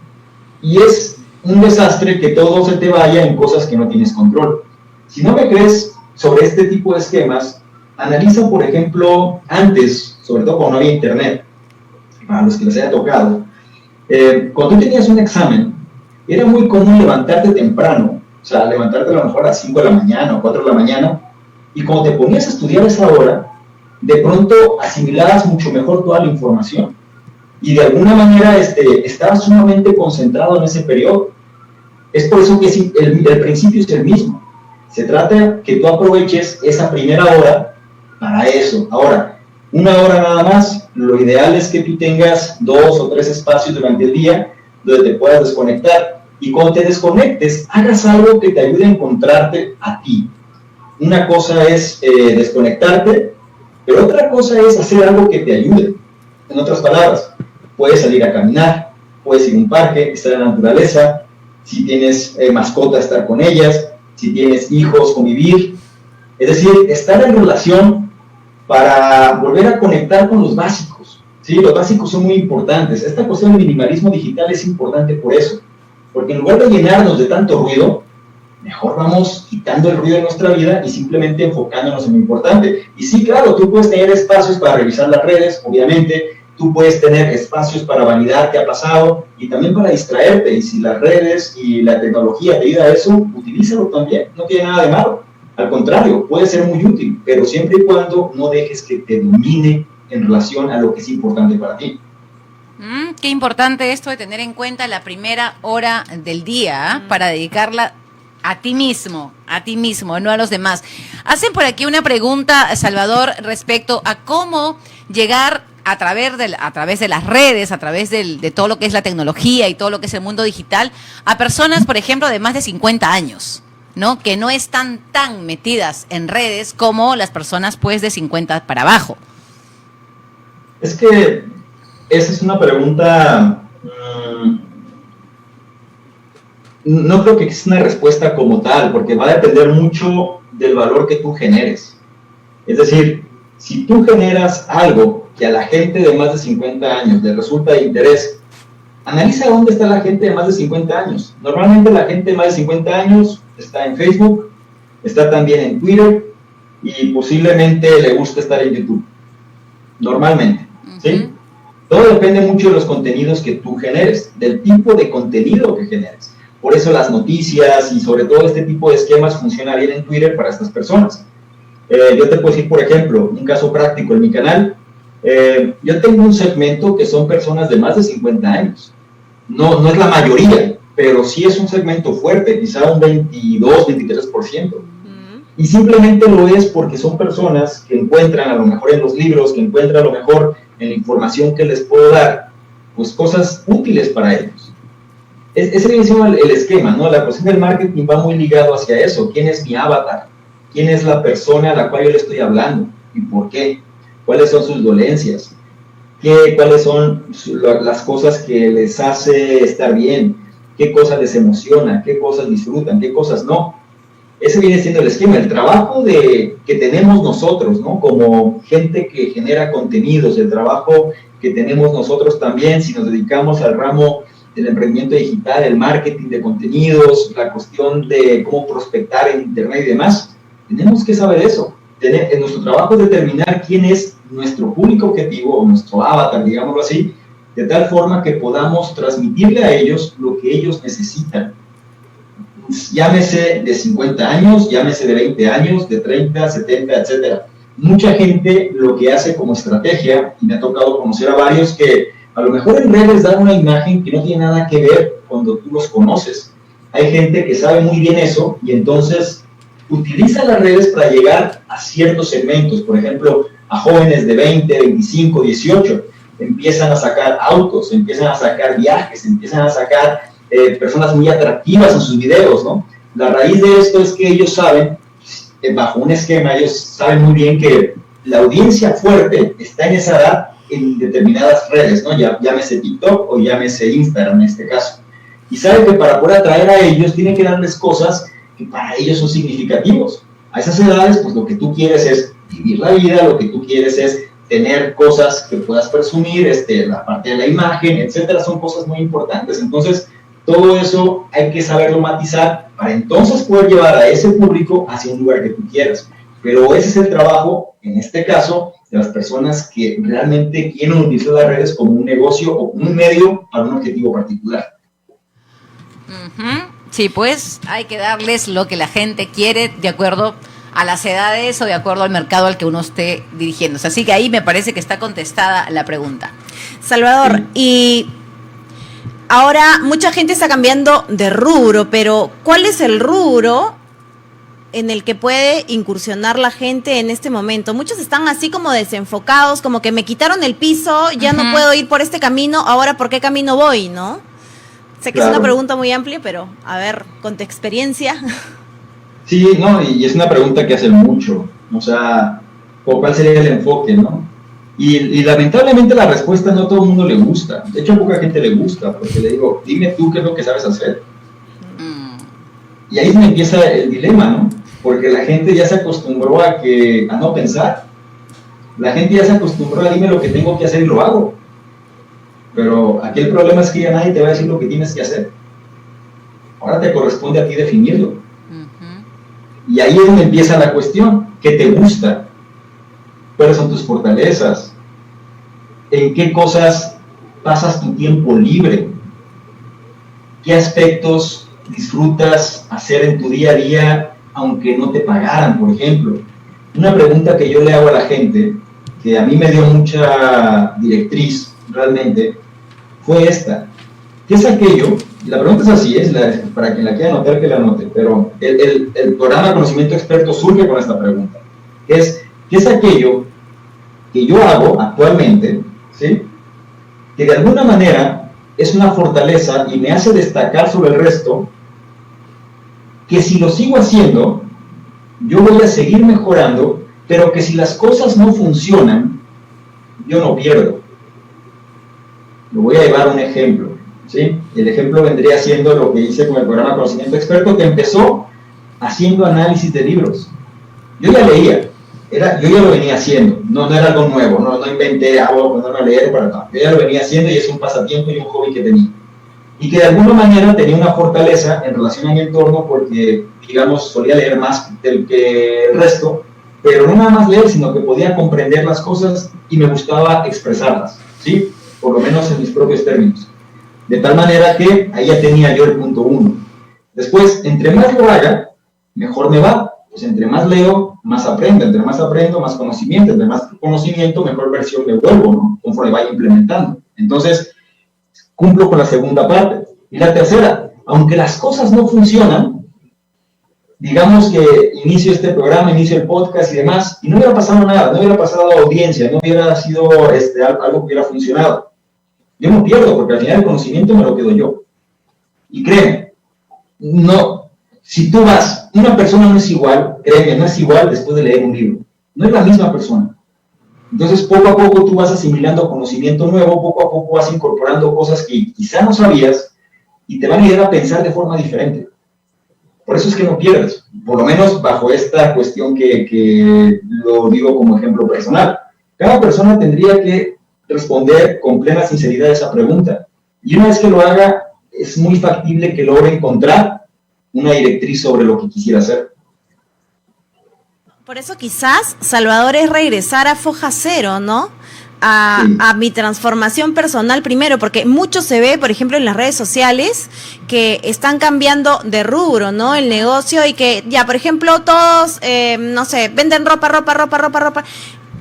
y es un desastre que todo se te vaya en cosas que no tienes control. Si no me crees sobre este tipo de esquemas, analiza, por ejemplo, antes, sobre todo cuando no había internet, para los que les haya tocado, cuando tú tenías un examen, era muy común levantarte temprano, o sea, levantarte a lo mejor a las 5 de la mañana o 4 de la mañana, y cuando te ponías a estudiar a esa hora, de pronto asimilabas mucho mejor toda la información. Y de alguna manera estabas sumamente concentrado en ese periodo. Es por eso que el principio es el mismo. Se trata que tú aproveches esa primera hora para eso. Ahora, una hora nada más, lo ideal es que tú tengas 2 o 3 espacios durante el día donde te puedas desconectar. Y cuando te desconectes, hagas algo que te ayude a encontrarte a ti. Una cosa es desconectarte, pero otra cosa es hacer algo que te ayude. En otras palabras, puedes salir a caminar, puedes ir a un parque, estar en la naturaleza, si tienes mascotas, estar con ellas, si tienes hijos, convivir. Es decir, estar en relación para volver a conectar con los básicos. ¿Sí? Los básicos son muy importantes. Esta cuestión del minimalismo digital es importante por eso, porque en lugar de llenarnos de tanto ruido, mejor vamos quitando el ruido de nuestra vida y simplemente enfocándonos en lo importante. Y sí, claro, tú puedes tener espacios para revisar las redes, obviamente, tú puedes tener espacios para validar qué ha pasado y también para distraerte. Y si las redes y la tecnología te ayuda a eso, utilízalo también, no tiene nada de malo. Al contrario, puede ser muy útil, pero siempre y cuando no dejes que te domine en relación a lo que es importante para ti. Qué importante esto de tener en cuenta la primera hora del día para dedicarla a ti mismo, no a los demás. Hacen por aquí una pregunta, Salvador, respecto a cómo llegar a través de las redes, a través de todo lo que es la tecnología y todo lo que es el mundo digital, a personas, por ejemplo, de más de 50 años, ¿no? Que no están tan metidas en redes como las personas, pues, de 50 para abajo. Es que esa es una pregunta... no creo que exista una respuesta como tal, porque va a depender mucho del valor que tú generes. Es decir, si tú generas algo que a la gente de más de 50 años le resulta de interés, analiza dónde está la gente de más de 50 años. Normalmente la gente de más de 50 años está en Facebook, está también en Twitter y posiblemente le gusta estar en YouTube. Normalmente, ¿sí? Todo depende mucho de los contenidos que tú generes, del tipo de contenido que generes. Por eso las noticias y sobre todo este tipo de esquemas funciona bien en Twitter para estas personas. Yo te puedo decir, por ejemplo, un caso práctico en mi canal. Yo tengo un segmento que son personas de más de 50 años. No es la mayoría, pero sí es un segmento fuerte, quizá un 22, 23%. Y simplemente lo es porque son personas que encuentran a lo mejor en los libros, que encuentran a lo mejor en la información que les puedo dar, pues cosas útiles para ellos. Ese viene siendo el esquema, ¿no? La cuestión del marketing va muy ligado hacia eso. ¿Quién es mi avatar? ¿Quién es la persona a la cual yo le estoy hablando? ¿Y por qué? ¿Cuáles son sus dolencias? ¿Cuáles son las cosas que les hace estar bien? ¿Qué cosas les emociona? ¿Qué cosas disfrutan? ¿Qué cosas no? Ese viene siendo el esquema, el trabajo que tenemos nosotros, ¿no? Como gente que genera contenidos, el trabajo que tenemos nosotros también, si nos dedicamos al ramo del emprendimiento digital, el marketing de contenidos, la cuestión de cómo prospectar en internet y demás, tenemos que saber eso. En nuestro trabajo es determinar quién es nuestro público objetivo o nuestro avatar, digámoslo así, de tal forma que podamos transmitirle a ellos lo que ellos necesitan. Llámese de 50 años, llámese de 20 años, de 30, 70, etcétera. Mucha gente lo que hace como estrategia, y me ha tocado conocer a varios que a lo mejor en redes dan una imagen que no tiene nada que ver cuando tú los conoces. Hay gente que sabe muy bien eso y entonces utiliza las redes para llegar a ciertos segmentos, por ejemplo, a jóvenes de 20, 25, 18. Empiezan a sacar autos, empiezan a sacar viajes, empiezan a sacar personas muy atractivas en sus videos, ¿no? La raíz de esto es que ellos saben, bajo un esquema, ellos saben muy bien que la audiencia fuerte está en esa edad en determinadas redes, ¿no? Llámese TikTok o llámese Instagram en este caso. Y saben que para poder atraer a ellos tienen que darles cosas que para ellos son significativos. A esas edades, pues lo que tú quieres es vivir la vida, lo que tú quieres es tener cosas que puedas presumir, la parte de la imagen, etcétera, son cosas muy importantes. Entonces, Todo eso hay que saberlo matizar para entonces poder llevar a ese público hacia un lugar que tú quieras. Pero ese es el trabajo, en este caso, de las personas que realmente quieren utilizar las redes como un negocio o un medio para un objetivo particular. Sí, pues hay que darles lo que la gente quiere de acuerdo a las edades o de acuerdo al mercado al que uno esté dirigiéndose. Así que ahí me parece que está contestada la pregunta. Salvador, y ahora mucha gente está cambiando de rubro, pero ¿cuál es el rubro en el que puede incursionar la gente en este momento? Muchos están así como desenfocados, como que me quitaron el piso, ya no puedo ir por este camino, ahora ¿por qué camino voy, no? Sé que es una pregunta muy amplia, pero a ver, con tu experiencia. Sí, no, y es una pregunta que hacen mucho, o sea, ¿cuál sería el enfoque, no? Y lamentablemente la respuesta no a todo el mundo le gusta, de hecho a poca gente le gusta, porque le digo, dime tú qué es lo que sabes hacer. Y ahí es donde empieza el dilema, ¿no? Porque la gente ya se acostumbró a no pensar, la gente ya se acostumbró a dime lo que tengo que hacer y lo hago. Pero aquí el problema es que ya nadie te va a decir lo que tienes que hacer. Ahora te corresponde a ti definirlo. Y ahí es donde empieza la cuestión. ¿Qué te gusta? ¿Cuáles son tus fortalezas? ¿En qué cosas pasas tu tiempo libre? ¿Qué aspectos disfrutas hacer en tu día a día aunque no te pagaran, por ejemplo? Una pregunta que yo le hago a la gente, que a mí me dio mucha directriz realmente, fue esta. ¿Qué es aquello? La pregunta es así, para quien la quiera anotar que la anote, pero el programa de conocimiento experto surge con esta pregunta. ¿Qué es aquello que yo hago actualmente, ¿sí? Que de alguna manera es una fortaleza y me hace destacar sobre el resto, que si lo sigo haciendo, yo voy a seguir mejorando, pero que si las cosas no funcionan, yo no pierdo. Lo voy a llevar a un ejemplo, ¿sí? El ejemplo vendría siendo lo que hice con el programa Conocimiento Experto, que empezó haciendo análisis de libros. Yo ya leía, yo ya lo venía haciendo, no era algo nuevo, no inventé algo, ponerme a leer para nada. Yo ya lo venía haciendo y es un pasatiempo y un hobby que tenía. Y que de alguna manera tenía una fortaleza en relación a mi entorno porque, digamos, solía leer más del que el resto, pero no nada más leer, sino que podía comprender las cosas y me gustaba expresarlas, ¿sí? Por lo menos en mis propios términos. De tal manera que ahí ya tenía yo el punto 1. Después, entre más lo haga, mejor me va. Pues entre más leo, más aprendo. Entre más aprendo, más conocimiento. Entre más conocimiento, mejor versión me vuelvo, ¿no? Conforme vaya implementando. Entonces, cumplo con la segunda parte. Y la tercera, aunque las cosas no funcionan, digamos que inicio este programa, inicio el podcast y demás, y no hubiera pasado nada, no hubiera pasado audiencia, no hubiera sido algo que hubiera funcionado. Yo no pierdo, porque al final el conocimiento me lo quedo yo. Y créeme, no, si tú una persona no es igual, créeme, no es igual después de leer un libro. No es la misma persona. Entonces, poco a poco tú vas asimilando conocimiento nuevo, poco a poco vas incorporando cosas que quizá no sabías y te van a ayudar a pensar de forma diferente. Por eso es que no pierdes, por lo menos bajo esta cuestión que lo digo como ejemplo personal. Cada persona tendría que responder con plena sinceridad a esa pregunta. Y una vez que lo haga, es muy factible que logre encontrar una directriz sobre lo que quisiera hacer. Por eso quizás, Salvador, es regresar a foja cero, ¿no? A mi transformación personal primero, porque mucho se ve, por ejemplo, en las redes sociales, que están cambiando de rubro, ¿no? El negocio y que ya, por ejemplo, todos, no sé, venden ropa.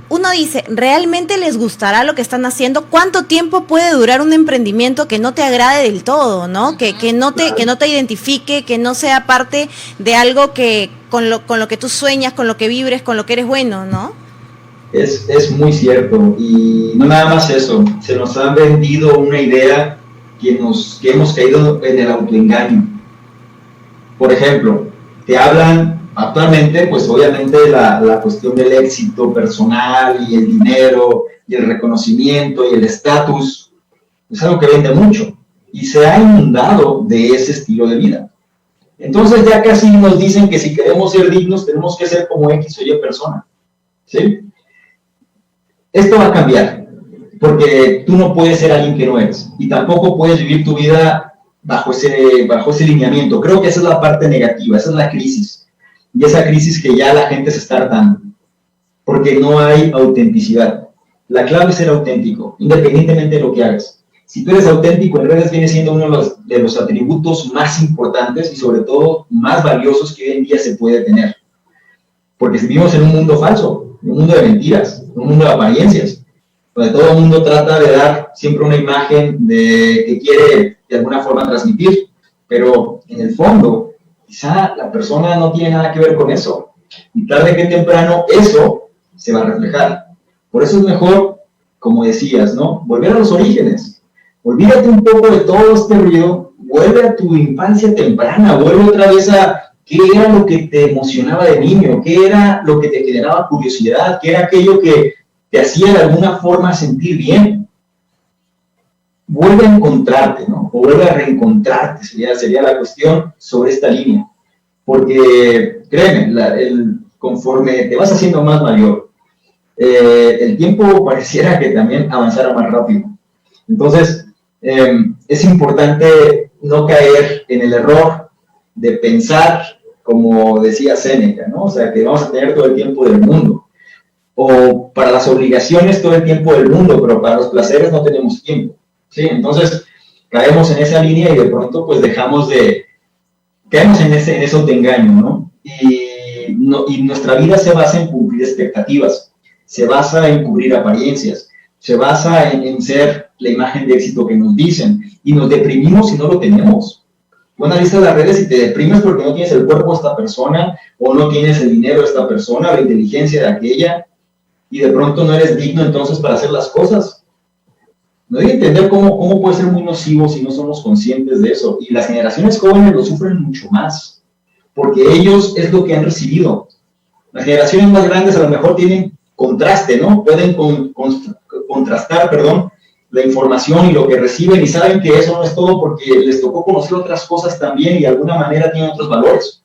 Uno dice, ¿realmente les gustará lo que están haciendo? ¿Cuánto tiempo puede durar un emprendimiento que no te agrade del todo, ¿no? Que no te identifique, que no sea parte de algo que con lo que tú sueñas, con lo que vibres, con lo que eres bueno, ¿no? Es muy cierto, y no nada más eso, se nos ha vendido una idea que hemos caído en el autoengaño. Por ejemplo, te hablan actualmente, pues obviamente la cuestión del éxito personal y el dinero y el reconocimiento y el estatus es algo que vende mucho y se ha inundado de ese estilo de vida. Entonces ya casi nos dicen que si queremos ser dignos tenemos que ser como X o Y persona, ¿sí? Esto va a cambiar, porque tú no puedes ser alguien que no eres y tampoco puedes vivir tu vida bajo ese lineamiento. Creo que esa es la parte negativa, esa es la crisis. Y esa crisis que ya la gente se está hartando, porque no hay autenticidad. La clave es ser auténtico, independientemente de lo que hagas. Si tú eres auténtico, en redes viene siendo uno de los atributos más importantes y sobre todo más valiosos que hoy en día se puede tener. Porque vivimos en un mundo falso, en un mundo de mentiras, en un mundo de apariencias, donde todo el mundo trata de dar siempre una imagen que quiere de alguna forma transmitir, pero en el fondo, quizá la persona no tiene nada que ver con eso. Y tarde que temprano eso se va a reflejar. Por eso es mejor, como decías, ¿no? Volver a los orígenes. Olvídate un poco de todo este ruido, vuelve a tu infancia temprana, vuelve otra vez a qué era lo que te emocionaba de niño, qué era lo que te generaba curiosidad, qué era aquello que te hacía de alguna forma sentir bien. Vuelve a encontrarte, ¿no? O vuelve a reencontrarte, sería la cuestión sobre esta línea. Porque, créeme, conforme te vas haciendo más mayor, el tiempo pareciera que también avanzara más rápido. Entonces, es importante no caer en el error de pensar, como decía Séneca, ¿no? O sea, que vamos a tener todo el tiempo del mundo. O para las obligaciones todo el tiempo del mundo, pero para los placeres no tenemos tiempo. ¿Sí? Entonces, caemos en esa línea y de pronto, pues, caemos en ese autoengaño, ¿no? Y nuestra vida se basa en cumplir expectativas, se basa en cubrir apariencias, se basa en ser la imagen de éxito que nos dicen, y nos deprimimos si no lo tenemos. Buena lista de las redes y te deprimes porque no tienes el cuerpo de esta persona, o no tienes el dinero de esta persona, la inteligencia de aquella, y de pronto no eres digno entonces para hacer las cosas. No hay que entender cómo puede ser muy nocivo si no somos conscientes de eso. Y las generaciones jóvenes lo sufren mucho más, porque ellos es lo que han recibido. Las generaciones más grandes a lo mejor tienen contraste, ¿no? Pueden contrastar, la información y lo que reciben y saben que eso no es todo porque les tocó conocer otras cosas también y de alguna manera tienen otros valores.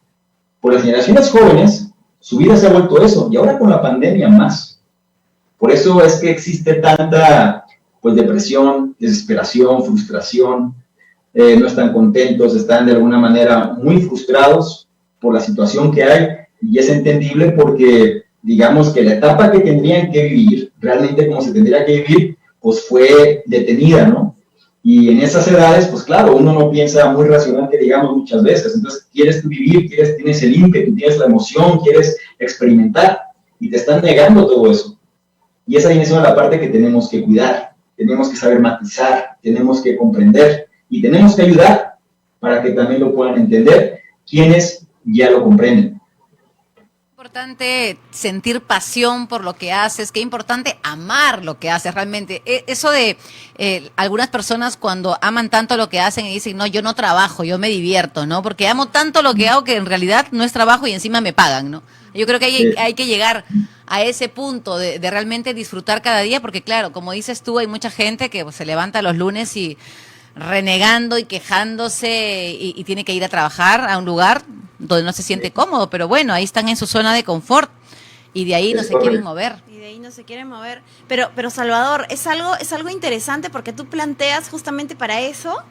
Por las generaciones jóvenes, su vida se ha vuelto eso, y ahora con la pandemia más. Por eso es que existe tanta depresión, desesperación, frustración, no están contentos, están de alguna manera muy frustrados por la situación que hay, y es entendible porque digamos que la etapa que tendrían que vivir, realmente como se tendría que vivir, pues fue detenida, ¿no? Y en esas edades, pues claro, uno no piensa muy racional, que digamos muchas veces, entonces quieres tú vivir, tienes el ímpetu, tienes la emoción, quieres experimentar, y te están negando todo eso. Y esa viene siendo la parte que tenemos que cuidar, tenemos que saber matizar, tenemos que comprender, y tenemos que ayudar para que también lo puedan entender quienes ya lo comprenden. Importante sentir pasión por lo que haces, qué importante amar lo que haces realmente. Eso de algunas personas cuando aman tanto lo que hacen y dicen, no, yo no trabajo, yo me divierto, ¿no? Porque amo tanto lo que hago que en realidad no es trabajo y encima me pagan, ¿no? Yo creo que hay que llegar a ese punto de realmente disfrutar cada día, porque claro, como dices tú, hay mucha gente que se levanta los lunes y renegando y quejándose y tiene que ir a trabajar a un lugar donde no se siente cómodo, pero bueno, ahí están en su zona de confort y de ahí no se quieren mover. Y de ahí no se quieren mover. Pero Salvador, es algo interesante porque tú planteas justamente para eso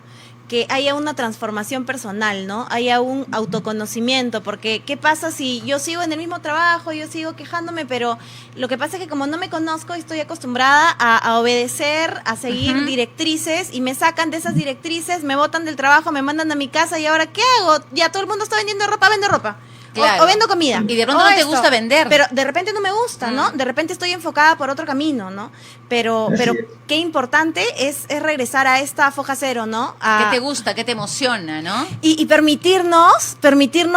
que haya una transformación personal, ¿no? Haya un autoconocimiento, porque ¿qué pasa si yo sigo en el mismo trabajo, yo sigo quejándome, pero lo que pasa es que como no me conozco, estoy acostumbrada a obedecer, a seguir directrices, y me sacan de esas directrices, me botan del trabajo, me mandan a mi casa, y ahora ¿qué hago? Ya todo el mundo está vendiendo ropa, vendo ropa. Claro. O vendo comida. Y de pronto no te gusta vender. Pero de repente no me gusta, ¿no? De repente estoy enfocada por otro camino, ¿no? Pero qué importante es regresar a esta foja cero, ¿no? ¿Qué te gusta? ¿Qué te emociona, no? Y permitirnos,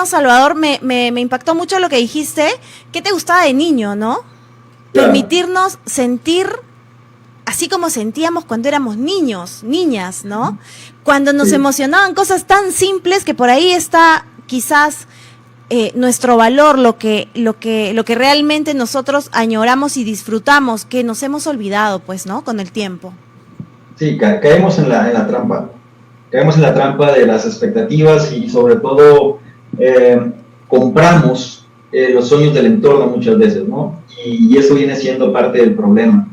Salvador, me impactó mucho lo que dijiste. ¿Qué te gustaba de niño, no? Claro. Permitirnos sentir así como sentíamos cuando éramos niños, niñas, ¿no? Cuando nos emocionaban cosas tan simples que por ahí está quizás nuestro valor, lo que realmente nosotros añoramos y disfrutamos, que nos hemos olvidado, pues, ¿no? Con el tiempo. Sí, caemos en la trampa. Caemos en la trampa de las expectativas y sobre todo compramos los sueños del entorno muchas veces, ¿no? Y eso viene siendo parte del problema.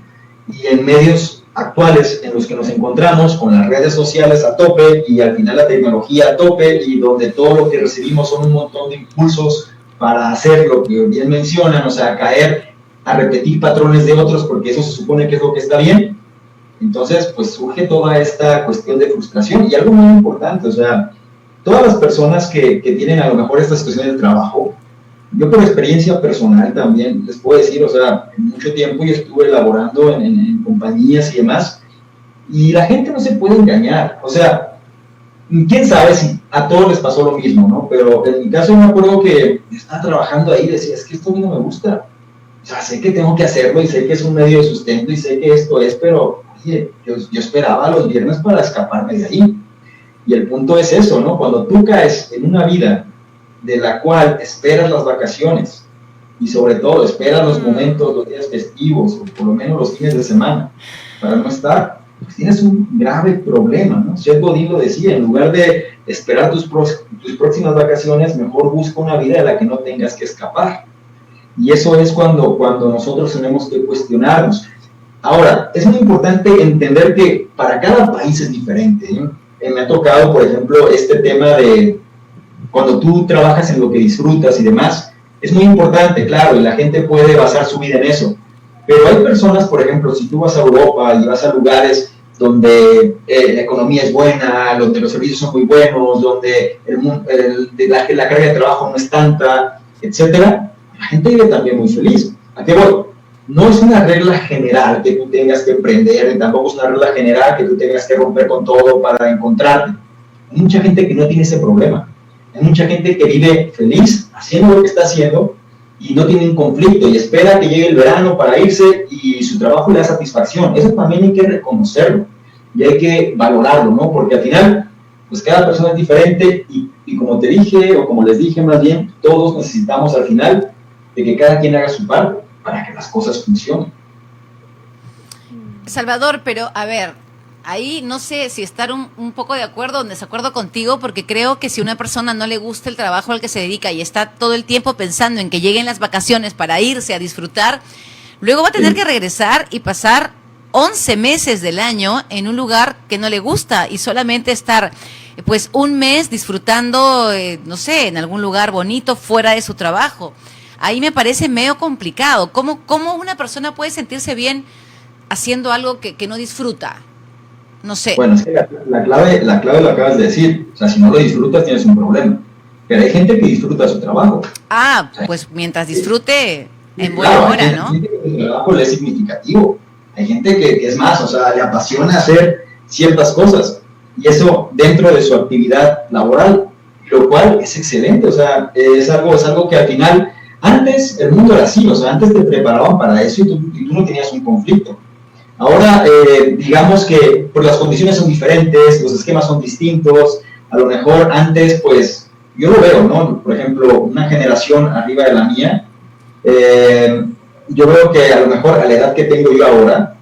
Y en medios actuales en los que nos encontramos con las redes sociales a tope y al final la tecnología a tope y donde todo lo que recibimos son un montón de impulsos para hacer lo que bien mencionan, o sea, caer a repetir patrones de otros porque eso se supone que es lo que está bien. Entonces, pues surge toda esta cuestión de frustración y algo muy importante, o sea, todas las personas que tienen a lo mejor esta situación de trabajo, yo por experiencia personal también les puedo decir, o sea, en mucho tiempo yo estuve laborando en compañías y demás, y la gente no se puede engañar, o sea, quién sabe si a todos les pasó lo mismo, ¿no? Pero en mi caso yo me acuerdo que estaba trabajando ahí y decía, es que esto a mí no me gusta, o sea, sé que tengo que hacerlo y sé que es un medio de sustento y sé que esto es, pero oye, yo esperaba los viernes para escaparme de ahí. Y el punto es eso, ¿no? Cuando tú caes en una vida de la cual esperas las vacaciones y sobre todo esperas los momentos, los días festivos o por lo menos los fines de semana para no estar, pues tienes un grave problema, ¿no? Seth Godin lo decía, en lugar de esperar tus próximas vacaciones, mejor busca una vida de la que no tengas que escapar. Y eso es cuando nosotros tenemos que cuestionarnos. Ahora, es muy importante entender que para cada país es diferente, ¿eh? Me ha tocado, por ejemplo, este tema de cuando tú trabajas en lo que disfrutas y demás, es muy importante, claro, y la gente puede basar su vida en eso. Pero hay personas, por ejemplo, si tú vas a Europa y vas a lugares donde la economía es buena, donde los servicios son muy buenos, donde la carga de trabajo no es tanta, etcétera, la gente vive también muy feliz. ¿A qué voy? No es una regla general que tú tengas que emprender, ni tampoco es una regla general que tú tengas que romper con todo para encontrarte. Hay mucha gente que no tiene ese problema. Hay mucha gente que vive feliz haciendo lo que está haciendo y no tiene un conflicto y espera que llegue el verano para irse y su trabajo le da satisfacción. Eso también hay que reconocerlo y hay que valorarlo, ¿no? Porque al final, pues cada persona es diferente y como te dije, o como les dije más bien, todos necesitamos al final de que cada quien haga su parte para que las cosas funcionen. Salvador, pero a ver, ahí no sé si estar un poco de acuerdo o en desacuerdo contigo, porque creo que si a una persona no le gusta el trabajo al que se dedica y está todo el tiempo pensando en que lleguen las vacaciones para irse a disfrutar, luego va a tener que regresar y pasar 11 meses del año en un lugar que no le gusta y solamente estar pues un mes disfrutando, no sé, en algún lugar bonito fuera de su trabajo. Ahí me parece medio complicado. ¿Cómo una persona puede sentirse bien haciendo algo que no disfruta? No sé. Bueno, es que la clave lo acabas de decir. O sea, si no lo disfrutas tienes un problema. Pero hay gente que disfruta su trabajo. Ah, o sea, pues mientras disfrute en buena hora, ¿no? Hay gente que su trabajo le es significativo. Hay gente que es más, o sea, le apasiona hacer ciertas cosas. Y eso dentro de su actividad laboral, lo cual es excelente. O sea, es algo que al final... Antes el mundo era así, o sea, antes te preparaban para eso y tú no tenías un conflicto. Ahora, digamos que pues, las condiciones son diferentes, los esquemas son distintos, a lo mejor antes, pues, yo lo veo, ¿no? Por ejemplo, una generación arriba de la mía, yo veo que a lo mejor a la edad que tengo yo ahora,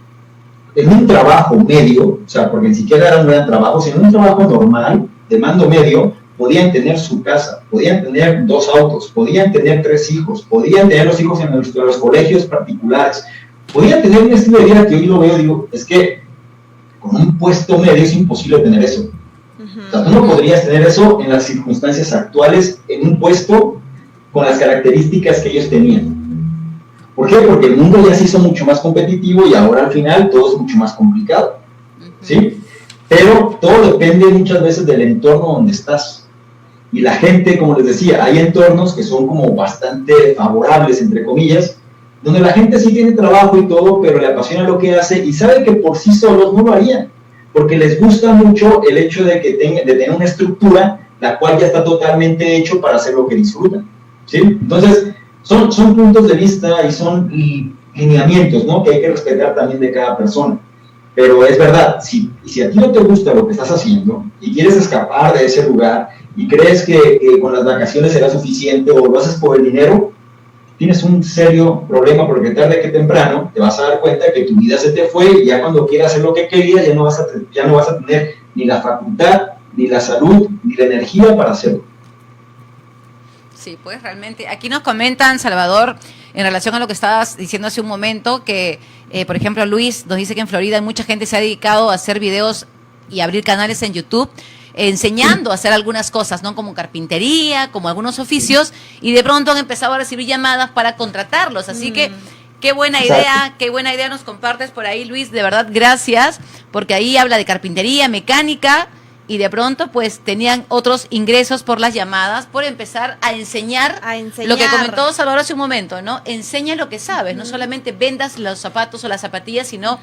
en un trabajo medio, o sea, porque ni siquiera era un gran trabajo, sino en un trabajo normal, de mando medio, podían tener su casa, podían tener 2 autos, podían tener 3 hijos, podían tener los hijos en los colegios particulares, podían tener un estilo de vida que hoy lo veo, digo, es que con un puesto medio es imposible tener eso. O sea, tú no podrías tener eso en las circunstancias actuales, en un puesto con las características que ellos tenían. ¿Por qué? Porque el mundo ya se hizo mucho más competitivo y ahora al final todo es mucho más complicado, ¿sí? Pero todo depende muchas veces del entorno donde estás. Y la gente, como les decía, hay entornos que son como bastante favorables, entre comillas, donde la gente sí tiene trabajo y todo, pero le apasiona lo que hace y sabe que por sí solos no lo harían, porque les gusta mucho el hecho de tener una estructura, la cual ya está totalmente hecho para hacer lo que disfrutan, ¿sí? Entonces, son puntos de vista y son lineamientos, ¿no? Que hay que respetar también de cada persona. Pero es verdad, si a ti no te gusta lo que estás haciendo y quieres escapar de ese lugar y crees que con las vacaciones será suficiente o lo haces por el dinero, tienes un serio problema porque tarde que temprano te vas a dar cuenta que tu vida se te fue y ya cuando quieras hacer lo que querías ya no vas a tener ni la facultad, ni la salud, ni la energía para hacerlo. Sí, pues realmente. Aquí nos comentan, Salvador, en relación a lo que estabas diciendo hace un momento, que, por ejemplo, Luis nos dice que en Florida mucha gente se ha dedicado a hacer videos y abrir canales en YouTube enseñando a hacer algunas cosas, ¿no? Como carpintería, como algunos oficios, y de pronto han empezado a recibir llamadas para contratarlos. Así que qué buena idea nos compartes por ahí, Luis. De verdad, gracias, porque ahí habla de carpintería, mecánica, y de pronto pues tenían otros ingresos por las llamadas, por empezar a enseñar lo que comentó Salvador hace un momento, ¿no? Enseña lo que sabes, no solamente vendas los zapatos o las zapatillas, sino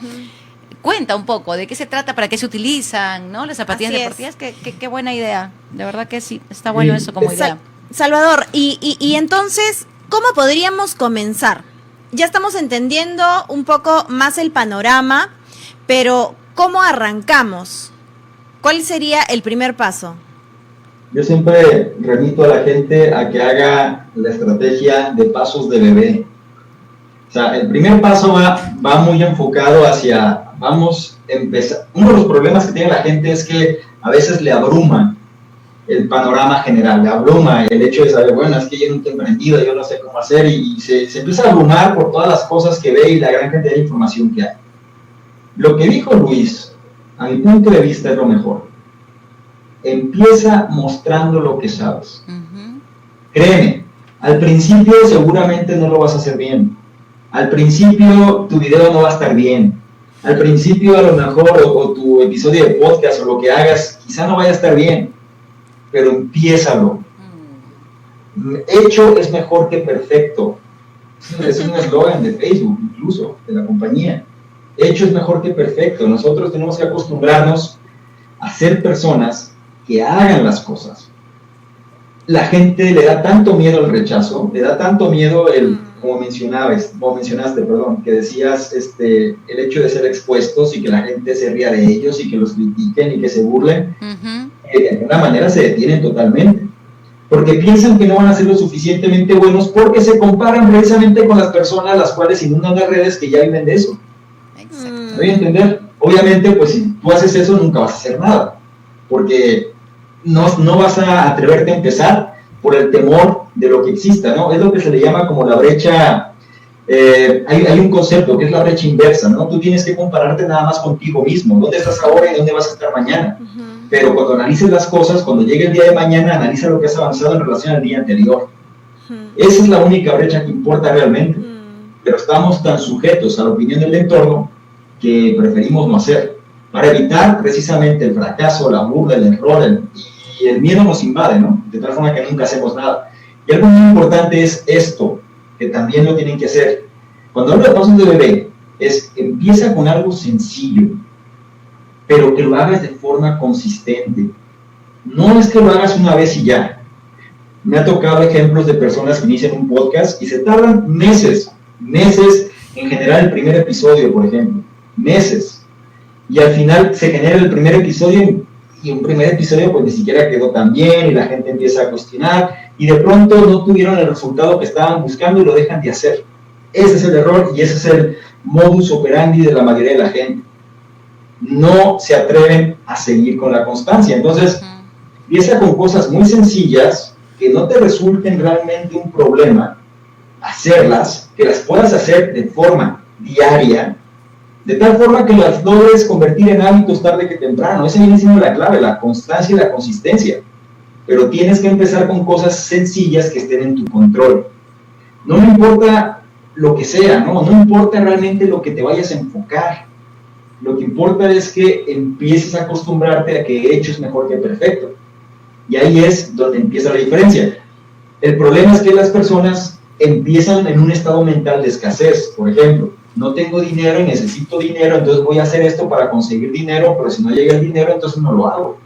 cuenta un poco de qué se trata, para qué se utilizan, ¿no? Las zapatillas deportivas, qué buena idea. De verdad que sí, está bueno eso como idea. Salvador, y entonces, ¿cómo podríamos comenzar? Ya estamos entendiendo un poco más el panorama, pero ¿cómo arrancamos? ¿Cuál sería el primer paso? Yo siempre remito a la gente a que haga la estrategia de pasos de bebé. O sea, el primer paso va muy enfocado hacia, vamos a empezar. Uno de los problemas que tiene la gente es que a veces le abruma el panorama general, le abruma el hecho de saber, bueno, es que yo no estoy emprendido, yo no sé cómo hacer, y se empieza a abrumar por todas las cosas que ve y la gran cantidad de información que hay. Lo que dijo Luis, a mi punto de vista, es lo mejor. Empieza mostrando lo que sabes. Créeme, al principio seguramente no lo vas a hacer bien. Al principio tu video no va a estar bien. Al principio a lo mejor o tu episodio de podcast o lo que hagas quizá no vaya a estar bien. Pero empiézalo. Hecho es mejor que perfecto. Es un eslogan de Facebook, incluso, de la compañía. Hecho es mejor que perfecto. Nosotros tenemos que acostumbrarnos a ser personas que hagan las cosas. La gente le da tanto miedo el rechazo, le da tanto miedo como mencionaste, que decías el hecho de ser expuestos y que la gente se ría de ellos y que los critiquen y que se burlen, de alguna manera se detienen totalmente. Porque piensan que no van a ser lo suficientemente buenos porque se comparan precisamente con las personas las cuales inundan las redes que ya viven de eso. ¿Me voy a entender? Obviamente, pues si tú haces eso nunca vas a hacer nada, porque no vas a atreverte a empezar por el temor de lo que exista, ¿no? Es lo que se le llama como la brecha, hay un concepto que es la brecha inversa, ¿no? Tú tienes que compararte nada más contigo mismo, dónde estás ahora y dónde vas a estar mañana. Pero cuando analices las cosas, cuando llegue el día de mañana, analiza lo que has avanzado en relación al día anterior. Esa es la única brecha que importa realmente. Pero estamos tan sujetos a la opinión del entorno que preferimos no hacer, para evitar precisamente el fracaso, la burla, el error, y el miedo nos invade, ¿no? De tal forma que nunca hacemos nada. Y algo muy importante es esto, que también lo tienen que hacer. Cuando hablo de pasos de bebé, empieza con algo sencillo, pero que lo hagas de forma consistente. No es que lo hagas una vez y ya. Me ha tocado ejemplos de personas que inician un podcast y se tardan meses en generar el primer episodio, por ejemplo. Meses. Y al final se genera el primer episodio y un primer episodio pues ni siquiera quedó tan bien y la gente empieza a cuestionar y de pronto no tuvieron el resultado que estaban buscando y lo dejan de hacer. Ese es el error y ese es el modus operandi de la mayoría de la gente. No se atreven a seguir con la constancia. Entonces, empieza con cosas muy sencillas que no te resulten realmente un problema hacerlas, que las puedas hacer de forma diaria, de tal forma que las logres convertir en hábitos tarde que temprano. Esa viene siendo la clave, la constancia y la consistencia. Pero tienes que empezar con cosas sencillas que estén en tu control. No me importa lo que sea, no importa realmente lo que te vayas a enfocar. Lo que importa es que empieces a acostumbrarte a que hecho es mejor que perfecto. Y ahí es donde empieza la diferencia. El problema es que las personas empiezan en un estado mental de escasez. Por ejemplo, no tengo dinero y necesito dinero, entonces voy a hacer esto para conseguir dinero, pero si no llega el dinero, entonces no lo hago.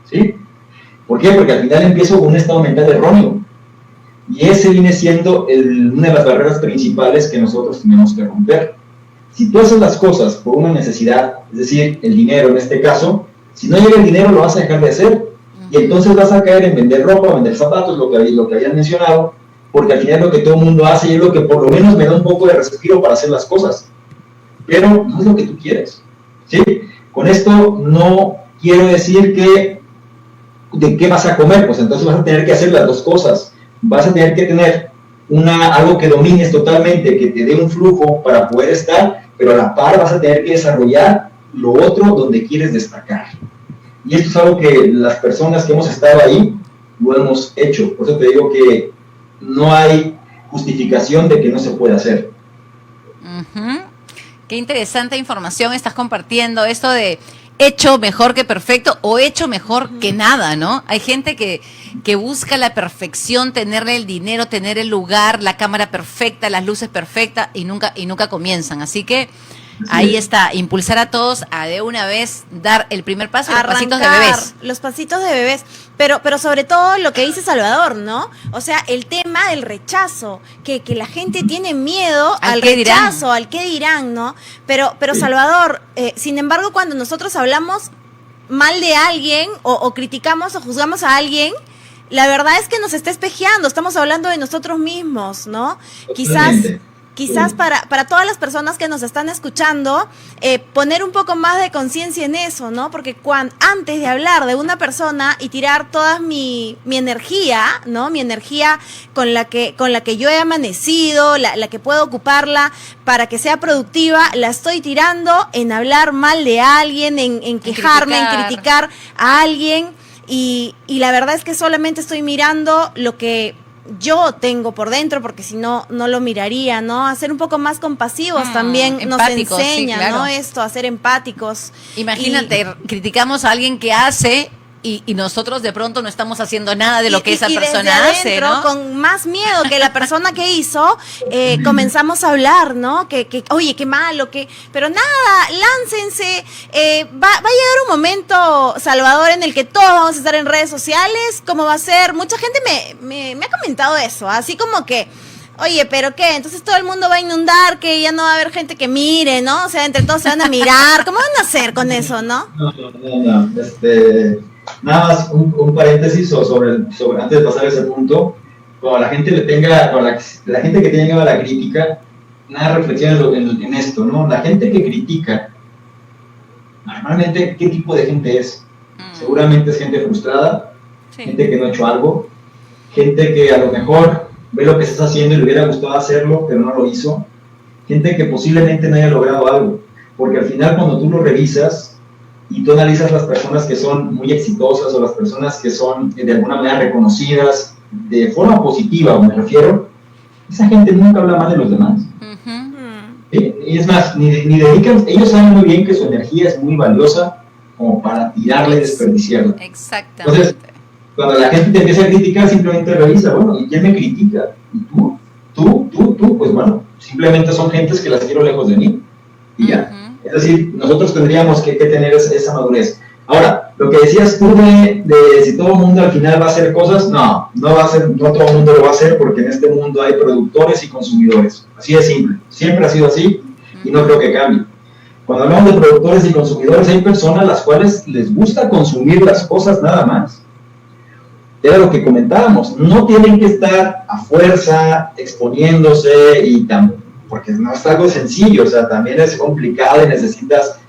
¿Sí? ¿Por qué? Porque al final empiezo con un estado mental erróneo. Y ese viene siendo una de las barreras principales que nosotros tenemos que romper. Si tú haces las cosas por una necesidad, es decir, el dinero en este caso, si no llega el dinero lo vas a dejar de hacer. Y entonces vas a caer en vender ropa, vender zapatos, lo que habían mencionado, porque al final es lo que todo el mundo hace y es lo que por lo menos me da un poco de respiro para hacer las cosas. Pero no es lo que tú quieres. ¿Sí? Con esto no quiero decir que de qué vas a comer, pues entonces vas a tener que hacer las dos cosas. vas a tener que tener algo que domines totalmente, que te dé un flujo para poder estar, pero a la par vas a tener que desarrollar lo otro donde quieres destacar. Y esto es algo que las personas que hemos estado ahí lo hemos hecho. Por eso te digo que no hay justificación de que no se pueda hacer. Uh-huh. Qué interesante información estás compartiendo, esto de hecho mejor que perfecto o hecho mejor que nada, ¿no? Hay gente que busca la perfección, tener el dinero, tener el lugar, la cámara perfecta, las luces perfectas y nunca comienzan. Así que ahí está, impulsar a todos a de una vez dar el primer paso, los pasitos de bebés. Los pasitos de bebés, pero sobre todo lo que dice Salvador, ¿no? O sea, el tema del rechazo, que la gente tiene miedo al rechazo, al qué dirán, ¿no? Pero Salvador, sin embargo, cuando nosotros hablamos mal de alguien o criticamos o juzgamos a alguien, la verdad es que nos está espejeando, estamos hablando de nosotros mismos, ¿no? Quizás para todas las personas que nos están escuchando, poner un poco más de conciencia en eso, ¿no? Porque antes de hablar de una persona y tirar toda mi energía, ¿no? Mi energía con la que yo he amanecido, la que puedo ocuparla para que sea productiva, la estoy tirando en hablar mal de alguien, en quejarme, en criticar a alguien. Y la verdad es que solamente estoy mirando lo que yo tengo por dentro, porque si no, no lo miraría, ¿no? A ser un poco más compasivos también nos enseña, sí, claro, ¿no? Esto, a ser empáticos. Imagínate, criticamos a alguien que hace y nosotros de pronto no estamos haciendo nada de lo que esa persona hace, ¿no? Con más miedo que la persona que hizo, comenzamos a hablar, ¿no? Que oye, qué malo, pero nada, láncense. Va a llegar un momento, Salvador, en el que todos vamos a estar en redes sociales. ¿Cómo va a ser? Mucha gente me ha comentado eso, así como que, oye, ¿pero qué? Entonces todo el mundo va a inundar, que ya no va a haber gente que mire, ¿no? O sea, entre todos se van a mirar. ¿Cómo van a hacer con eso, no? No. Nada más un paréntesis sobre antes de pasar ese punto. Cuando la gente la gente que tenga la crítica, nada reflexión en esto, ¿no? La gente que critica, normalmente, ¿qué tipo de gente es? Seguramente es gente frustrada, sí, gente que no ha hecho algo, gente que a lo mejor ve lo que estás haciendo y le hubiera gustado hacerlo, pero no lo hizo, gente que posiblemente no haya logrado algo, porque al final cuando tú lo revisas y tú analizas las personas que son muy exitosas o las personas que son de alguna manera reconocidas de forma positiva, me refiero, esa gente nunca habla mal de los demás. ¿Sí? Y es más, ni dedican, ellos saben muy bien que su energía es muy valiosa como para tirarla y desperdiciarla. Exactamente. Entonces, cuando la gente te empieza a criticar, simplemente revisa, bueno, ¿y quién me critica? ¿Y tú? ¿Tú? Pues bueno, simplemente son gentes que las quiero lejos de mí. Y ya. Es decir, nosotros tendríamos que tener esa madurez. Ahora, lo que decías tú de si todo el mundo al final va a hacer cosas, no va a ser, no todo el mundo lo va a hacer, porque en este mundo hay productores y consumidores. Así de simple. Siempre ha sido así y no creo que cambie. Cuando hablamos de productores y consumidores, hay personas a las cuales les gusta consumir las cosas nada más. Era lo que comentábamos. No tienen que estar a fuerza exponiéndose porque no es algo sencillo, o sea, también es complicado y necesitas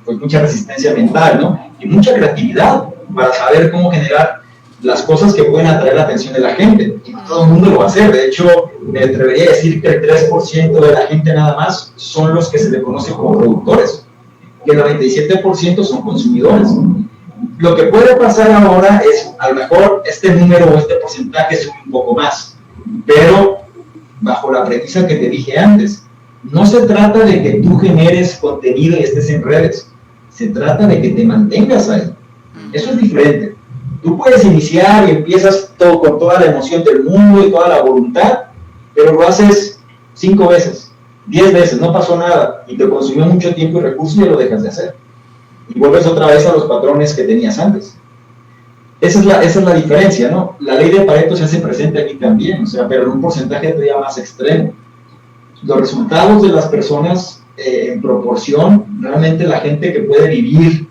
pues mucha resistencia mental, ¿no? Y mucha creatividad para saber cómo generar las cosas que pueden atraer la atención de la gente. Y no todo el mundo lo va a hacer. De hecho, me atrevería a decir que el 3% de la gente nada más son los que se le conoce como productores, y el 97% son consumidores. Lo que puede pasar ahora es, a lo mejor, este número o este porcentaje sube un poco más, pero bajo la premisa que te dije antes, no se trata de que tú generes contenido y estés en redes, se trata de que te mantengas ahí. Eso es diferente. Tú puedes iniciar y empiezas con toda la emoción del mundo y toda la voluntad, pero lo haces 5 veces, 10 veces, no pasó nada, y te consumió mucho tiempo y recursos y ya lo dejas de hacer. Y vuelves otra vez a los patrones que tenías antes. Esa es la diferencia, ¿no? La ley de Pareto se hace presente aquí también, o sea, pero en un porcentaje todavía más extremo. Los resultados de las personas en proporción, realmente la gente que puede vivir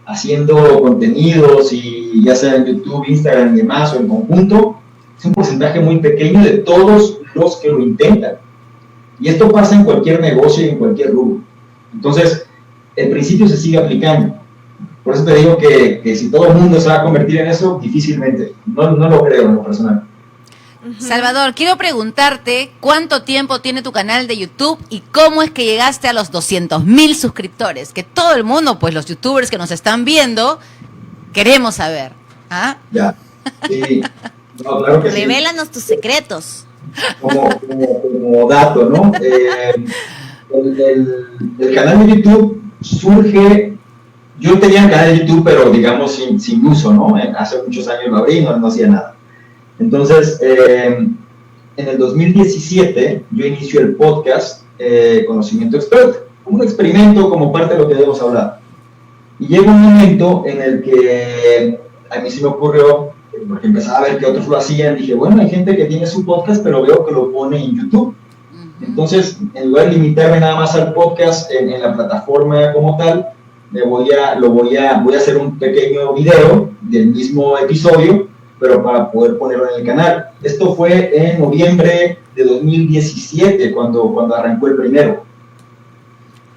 haciendo contenidos, y ya sea en YouTube, Instagram y demás, o en conjunto, es un porcentaje muy pequeño de todos los que lo intentan. Y esto pasa en cualquier negocio y en cualquier rubro. Entonces, el principio se sigue aplicando. Por eso te digo que si todo el mundo se va a convertir en eso, difícilmente. No lo creo en lo personal. Salvador, quiero preguntarte cuánto tiempo tiene tu canal de YouTube y cómo es que llegaste a los 200.000 suscriptores, que todo el mundo, pues los youtubers que nos están viendo, queremos saber. ¿Ah? Ya, sí. No, claro que Revélanos tus secretos. Como dato, ¿no? El canal de YouTube surge, yo tenía un canal de YouTube, pero digamos sin uso, ¿no? Hace muchos años lo abrí y no hacía nada. Entonces, en el 2017 yo inicio el podcast Conocimiento Experto, como un experimento, como parte de lo que debemos hablar. Y llega un momento en el que a mí se me ocurrió, porque empezaba a ver que otros lo hacían, dije, bueno, hay gente que tiene su podcast, pero veo que lo pone en YouTube. Entonces, en lugar de limitarme nada más al podcast en la plataforma como tal, voy a hacer un pequeño video del mismo episodio, pero para poder ponerlo en el canal. Esto fue en noviembre de 2017, cuando arrancó el primero.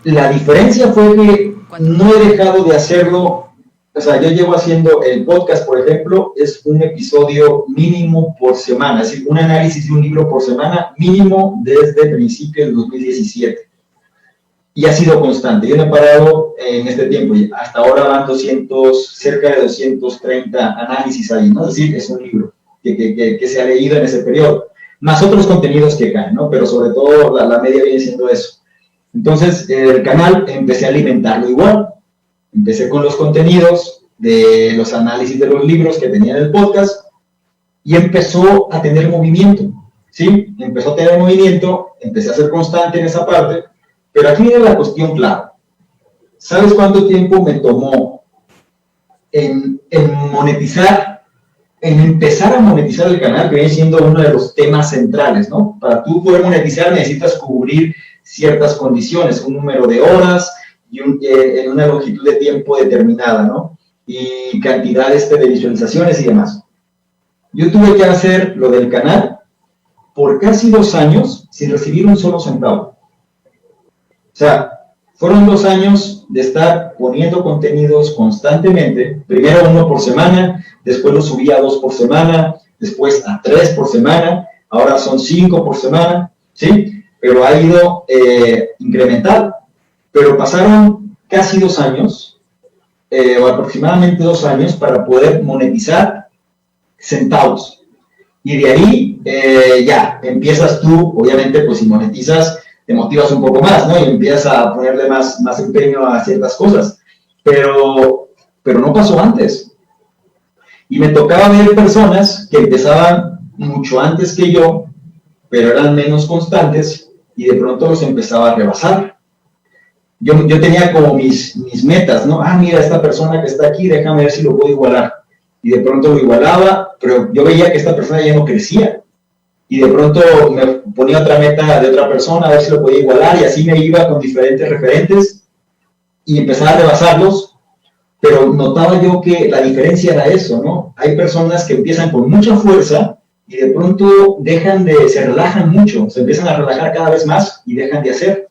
La diferencia fue que no he dejado de hacerlo. O sea, yo llevo haciendo el podcast, por ejemplo, es un episodio mínimo por semana, es decir, un análisis de un libro por semana mínimo desde principios de 2017. Y ha sido constante. Yo no he parado en este tiempo. Hasta ahora van cerca de 230 análisis ahí, ¿no? Es decir, es un libro que se ha leído en ese periodo. Más otros contenidos que caen, ¿no? Pero sobre todo la media viene siendo eso. Entonces, el canal empecé a alimentarlo igual. Empecé con los contenidos de los análisis de los libros que tenía en el podcast y empezó a tener movimiento, ¿sí? Empezó a tener movimiento, empecé a ser constante en esa parte, pero aquí viene la cuestión clave. ¿Sabes cuánto tiempo me tomó en monetizar, en empezar a monetizar el canal, que viene siendo uno de los temas centrales, ¿no? Para tú poder monetizar necesitas cubrir ciertas condiciones, un número de horas, y en una longitud de tiempo determinada, ¿no? Y cantidad de visualizaciones y demás. Yo tuve que hacer lo del canal por casi 2 años sin recibir un solo centavo. O sea, fueron 2 años de estar poniendo contenidos constantemente, primero 1 por semana, después lo subí a 2 por semana, después a 3 por semana, ahora son 5 por semana, ¿sí? Pero ha ido incrementando. Pero pasaron casi 2 años, o aproximadamente 2 años, para poder monetizar centavos. Y de ahí ya empiezas tú, obviamente, pues si monetizas, te motivas un poco más, ¿no? Y empiezas a ponerle más empeño a ciertas cosas. Pero no pasó antes. Y me tocaba ver personas que empezaban mucho antes que yo, pero eran menos constantes, y de pronto los empezaba a rebasar. Yo tenía como mis metas, ¿no? Ah, mira, esta persona que está aquí, déjame ver si lo puedo igualar. Y de pronto lo igualaba, pero yo veía que esta persona ya no crecía. Y de pronto me ponía otra meta de otra persona, a ver si lo podía igualar, y así me iba con diferentes referentes, y empezaba a rebasarlos, pero notaba yo que la diferencia era eso, ¿no? Hay personas que empiezan con mucha fuerza, y de pronto se relajan mucho, se empiezan a relajar cada vez más, y dejan de hacer.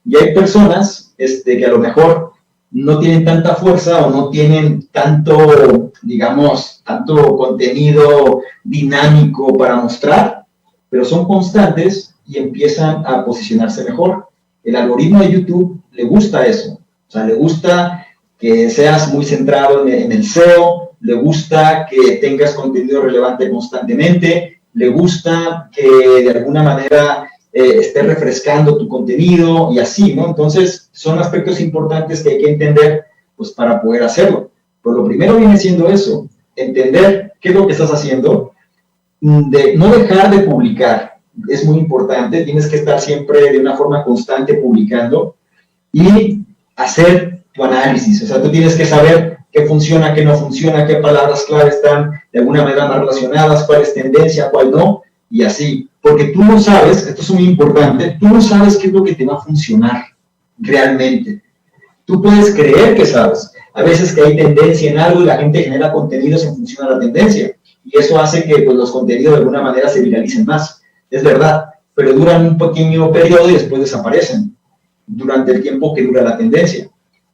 Y hay personas que a lo mejor no tienen tanta fuerza o no tienen tanto, digamos, tanto contenido dinámico para mostrar, pero son constantes y empiezan a posicionarse mejor. El algoritmo de YouTube le gusta eso. O sea, le gusta que seas muy centrado en el SEO, le gusta que tengas contenido relevante constantemente, le gusta que de alguna manera estés refrescando tu contenido y así, ¿no? Entonces, son aspectos importantes que hay que entender, pues, para poder hacerlo. Pues lo primero viene siendo eso, entender qué es lo que estás haciendo, de no dejar de publicar, es muy importante, tienes que estar siempre de una forma constante publicando y hacer tu análisis, o sea, tú tienes que saber qué funciona, qué no funciona, qué palabras clave están de alguna manera más relacionadas, cuál es tendencia, cuál no, y así. Porque tú no sabes, esto es muy importante, tú no sabes qué es lo que te va a funcionar realmente. Tú puedes creer que sabes. A veces que hay tendencia en algo y la gente genera contenidos en función a la tendencia. Y eso hace que pues, los contenidos de alguna manera se viralicen más. Es verdad, pero duran un pequeño periodo y después desaparecen durante el tiempo que dura la tendencia.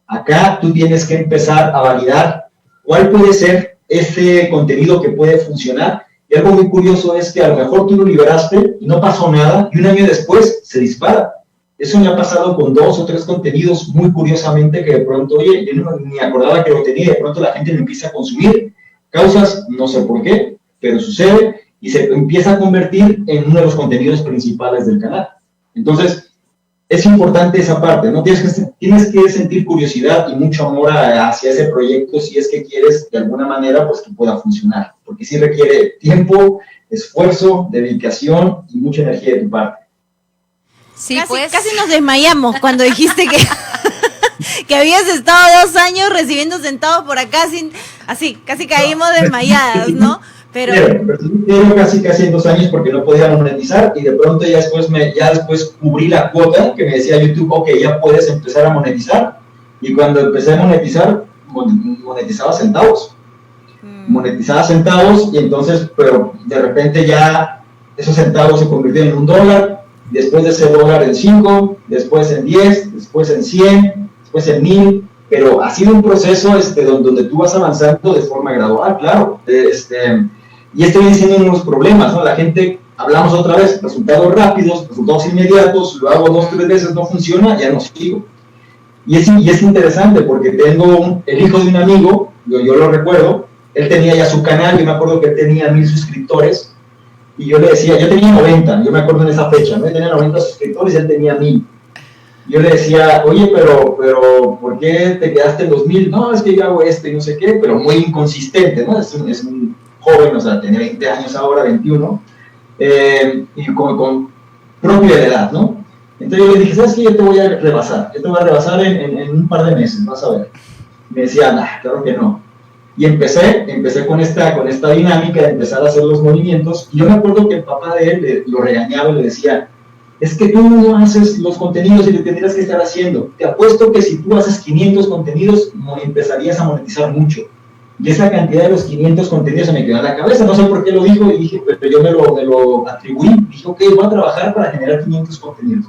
Acá tú tienes que empezar a validar cuál puede ser ese contenido que puede funcionar Y algo muy curioso es que a lo mejor tú lo liberaste y no pasó nada, y un año después se dispara. Eso me ha pasado con 2 o 3 contenidos muy curiosamente que de pronto, oye, yo no ni acordaba que lo tenía, y de pronto la gente lo empieza a consumir. Causas, no sé por qué, pero sucede y se empieza a convertir en uno de los contenidos principales del canal. Entonces, es importante esa parte, ¿no? Tienes que sentir curiosidad y mucho amor hacia ese proyecto si es que quieres, de alguna manera, pues que pueda funcionar. Porque sí requiere tiempo, esfuerzo, dedicación y mucha energía de tu parte. Sí, casi nos desmayamos cuando dijiste que habías estado 2 años recibiendo centavos por acá, casi caímos desmayadas, ¿no? Pero casi en 2 años porque no podía monetizar y de pronto ya después cubrí la cuota que me decía YouTube, ok, ya puedes empezar a monetizar, y cuando empecé a monetizar, monetizaba centavos. Monetizaba centavos y entonces, pero de repente ya esos centavos se convirtieron en $1, después de ese dólar en 5, después en 10, después en 100, después en 1000, pero ha sido un proceso donde tú vas avanzando de forma gradual, claro. Y viene siendo uno de los problemas, ¿no? La gente, hablamos otra vez, resultados rápidos, resultados inmediatos, lo hago 2 o 3 veces, no funciona, ya no sigo. Y es interesante porque tengo el hijo de un amigo, yo lo recuerdo, él tenía ya su canal, yo me acuerdo que él tenía 1000 suscriptores, y yo le decía, yo tenía 90, yo me acuerdo en esa fecha, ¿no? Yo tenía 90 suscriptores y él tenía 1000. Yo le decía, oye, pero, ¿por qué te quedaste en 2000? No, es que yo hago esto y no sé qué, pero muy inconsistente, ¿no? Es un joven, o sea, tenía 20 años ahora, 21, y con propia edad, ¿no? Entonces yo le dije, ¿sabes qué? Yo te voy a rebasar en un par de meses, vas a ver. Me decía, nah, claro que no. Y empecé con esta dinámica de empezar a hacer los movimientos, y yo me acuerdo que el papá de él lo regañaba y le decía, es que tú no haces los contenidos y lo tendrías que estar haciendo. Te apuesto que si tú haces 500 contenidos, empezarías a monetizar mucho. Y esa cantidad de los 500 contenidos se me quedó en la cabeza, no sé por qué lo dijo, y dije, pero yo me lo atribuí. Dije, ok, voy a trabajar para generar 500 contenidos.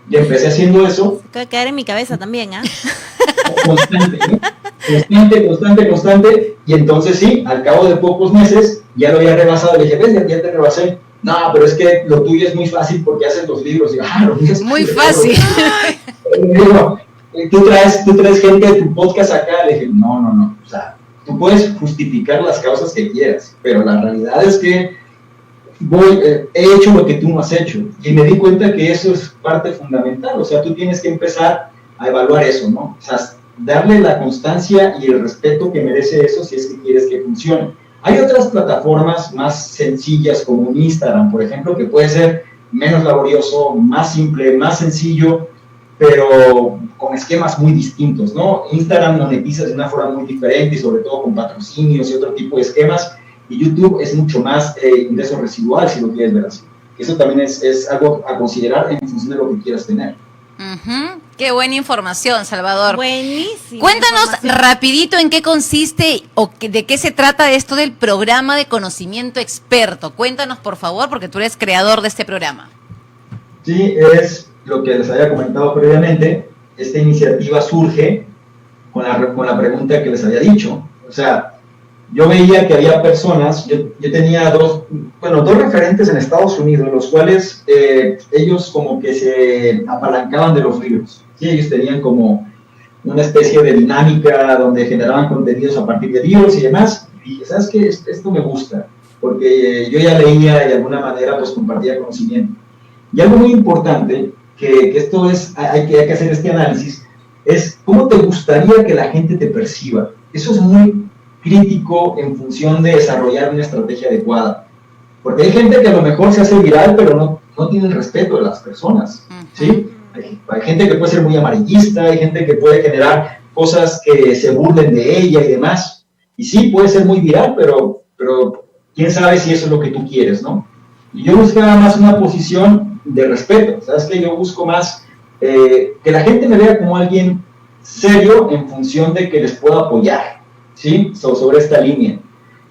Y empecé haciendo eso. Puede caer en mi cabeza también, ¿ah? Constante, ¿no? Constante. Y entonces sí, al cabo de pocos meses, ya lo había rebasado. Le dije, ves, ya te rebasé. No, pero es que lo tuyo es muy fácil porque haces los libros. Y, lo mío es muy fácil. Digo, tú traes gente de tu podcast acá. Le dije, no. O sea, tú puedes justificar las causas que quieras, pero la realidad es que he hecho lo que tú no has hecho. Y me di cuenta que eso es parte fundamental. O sea, tú tienes que empezar a evaluar eso, ¿no? O sea, darle la constancia y el respeto que merece eso si es que quieres que funcione. Hay otras plataformas más sencillas como un Instagram, por ejemplo, que puede ser menos laborioso, más simple, más sencillo, pero con esquemas muy distintos, ¿no? Instagram monetiza de una forma muy diferente y sobre todo con patrocinios y otro tipo de esquemas, y YouTube es mucho más ingreso residual, si lo quieres ver así. Eso también es algo a considerar en función de lo que quieras tener. Qué buena información, Salvador. Buenísimo. Cuéntanos rapidito en qué consiste o de qué se trata esto del programa de conocimiento experto. Cuéntanos, por favor, porque tú eres creador de este programa. Sí, es lo que les había comentado previamente. Esta iniciativa surge con la pregunta que les había dicho. O sea, yo veía que había personas, yo tenía dos referentes en Estados Unidos, los cuales ellos como que se apalancaban de los libros. ¿Sí? Ellos tenían como una especie de dinámica donde generaban contenidos a partir de libros y demás. Y dije, ¿sabes qué? Esto me gusta, porque yo ya leía y de alguna manera pues compartía conocimiento. Y algo muy importante, que esto es, hay que hacer este análisis, es cómo te gustaría que la gente te perciba. Eso es muy crítico en función de desarrollar una estrategia adecuada. Porque hay gente que a lo mejor se hace viral, pero no tiene el respeto de las personas, ¿sí? Hay gente que puede ser muy amarillista, hay gente que puede generar cosas que se burlen de ella y demás. Y sí, puede ser muy viral, pero quién sabe si eso es lo que tú quieres, ¿no? Y yo buscaba más una posición de respeto, ¿sabes qué? Yo busco más que la gente me vea como alguien serio en función de que les pueda apoyar, ¿sí? Sobre esta línea.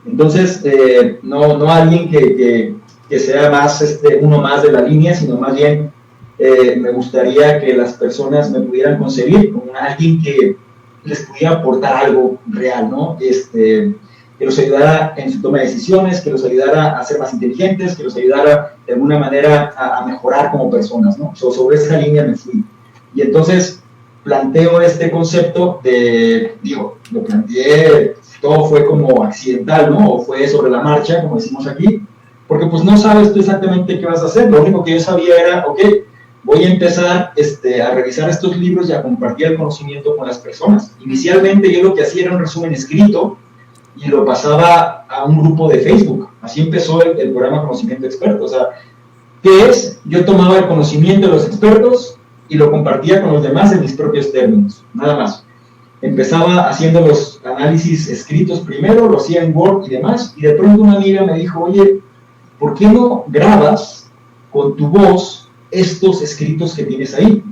Entonces, no alguien que sea más uno más de la línea, sino más bien me gustaría que las personas me pudieran concebir como alguien que les pudiera aportar algo real, ¿no? que los ayudara en su toma de decisiones, que los ayudara a ser más inteligentes, que los ayudara de alguna manera a mejorar como personas, ¿no? Sobre esa línea me fui. Y entonces planteo este concepto lo planteé, todo fue como accidental, ¿no? O fue sobre la marcha, como decimos aquí, porque pues no sabes tú exactamente qué vas a hacer. Lo único que yo sabía era, ok, voy a empezar a revisar estos libros y a compartir el conocimiento con las personas. Inicialmente yo lo que hacía era un resumen escrito y lo pasaba a un grupo de Facebook. Así empezó el programa Conocimiento Experto. O sea, ¿qué es? Yo tomaba el conocimiento de los expertos y lo compartía con los demás en mis propios términos, nada más. Empezaba haciendo los análisis escritos primero, lo hacía en Word y demás, y de pronto una amiga me dijo, oye, ¿por qué no grabas con tu voz estos escritos que tienes ahí?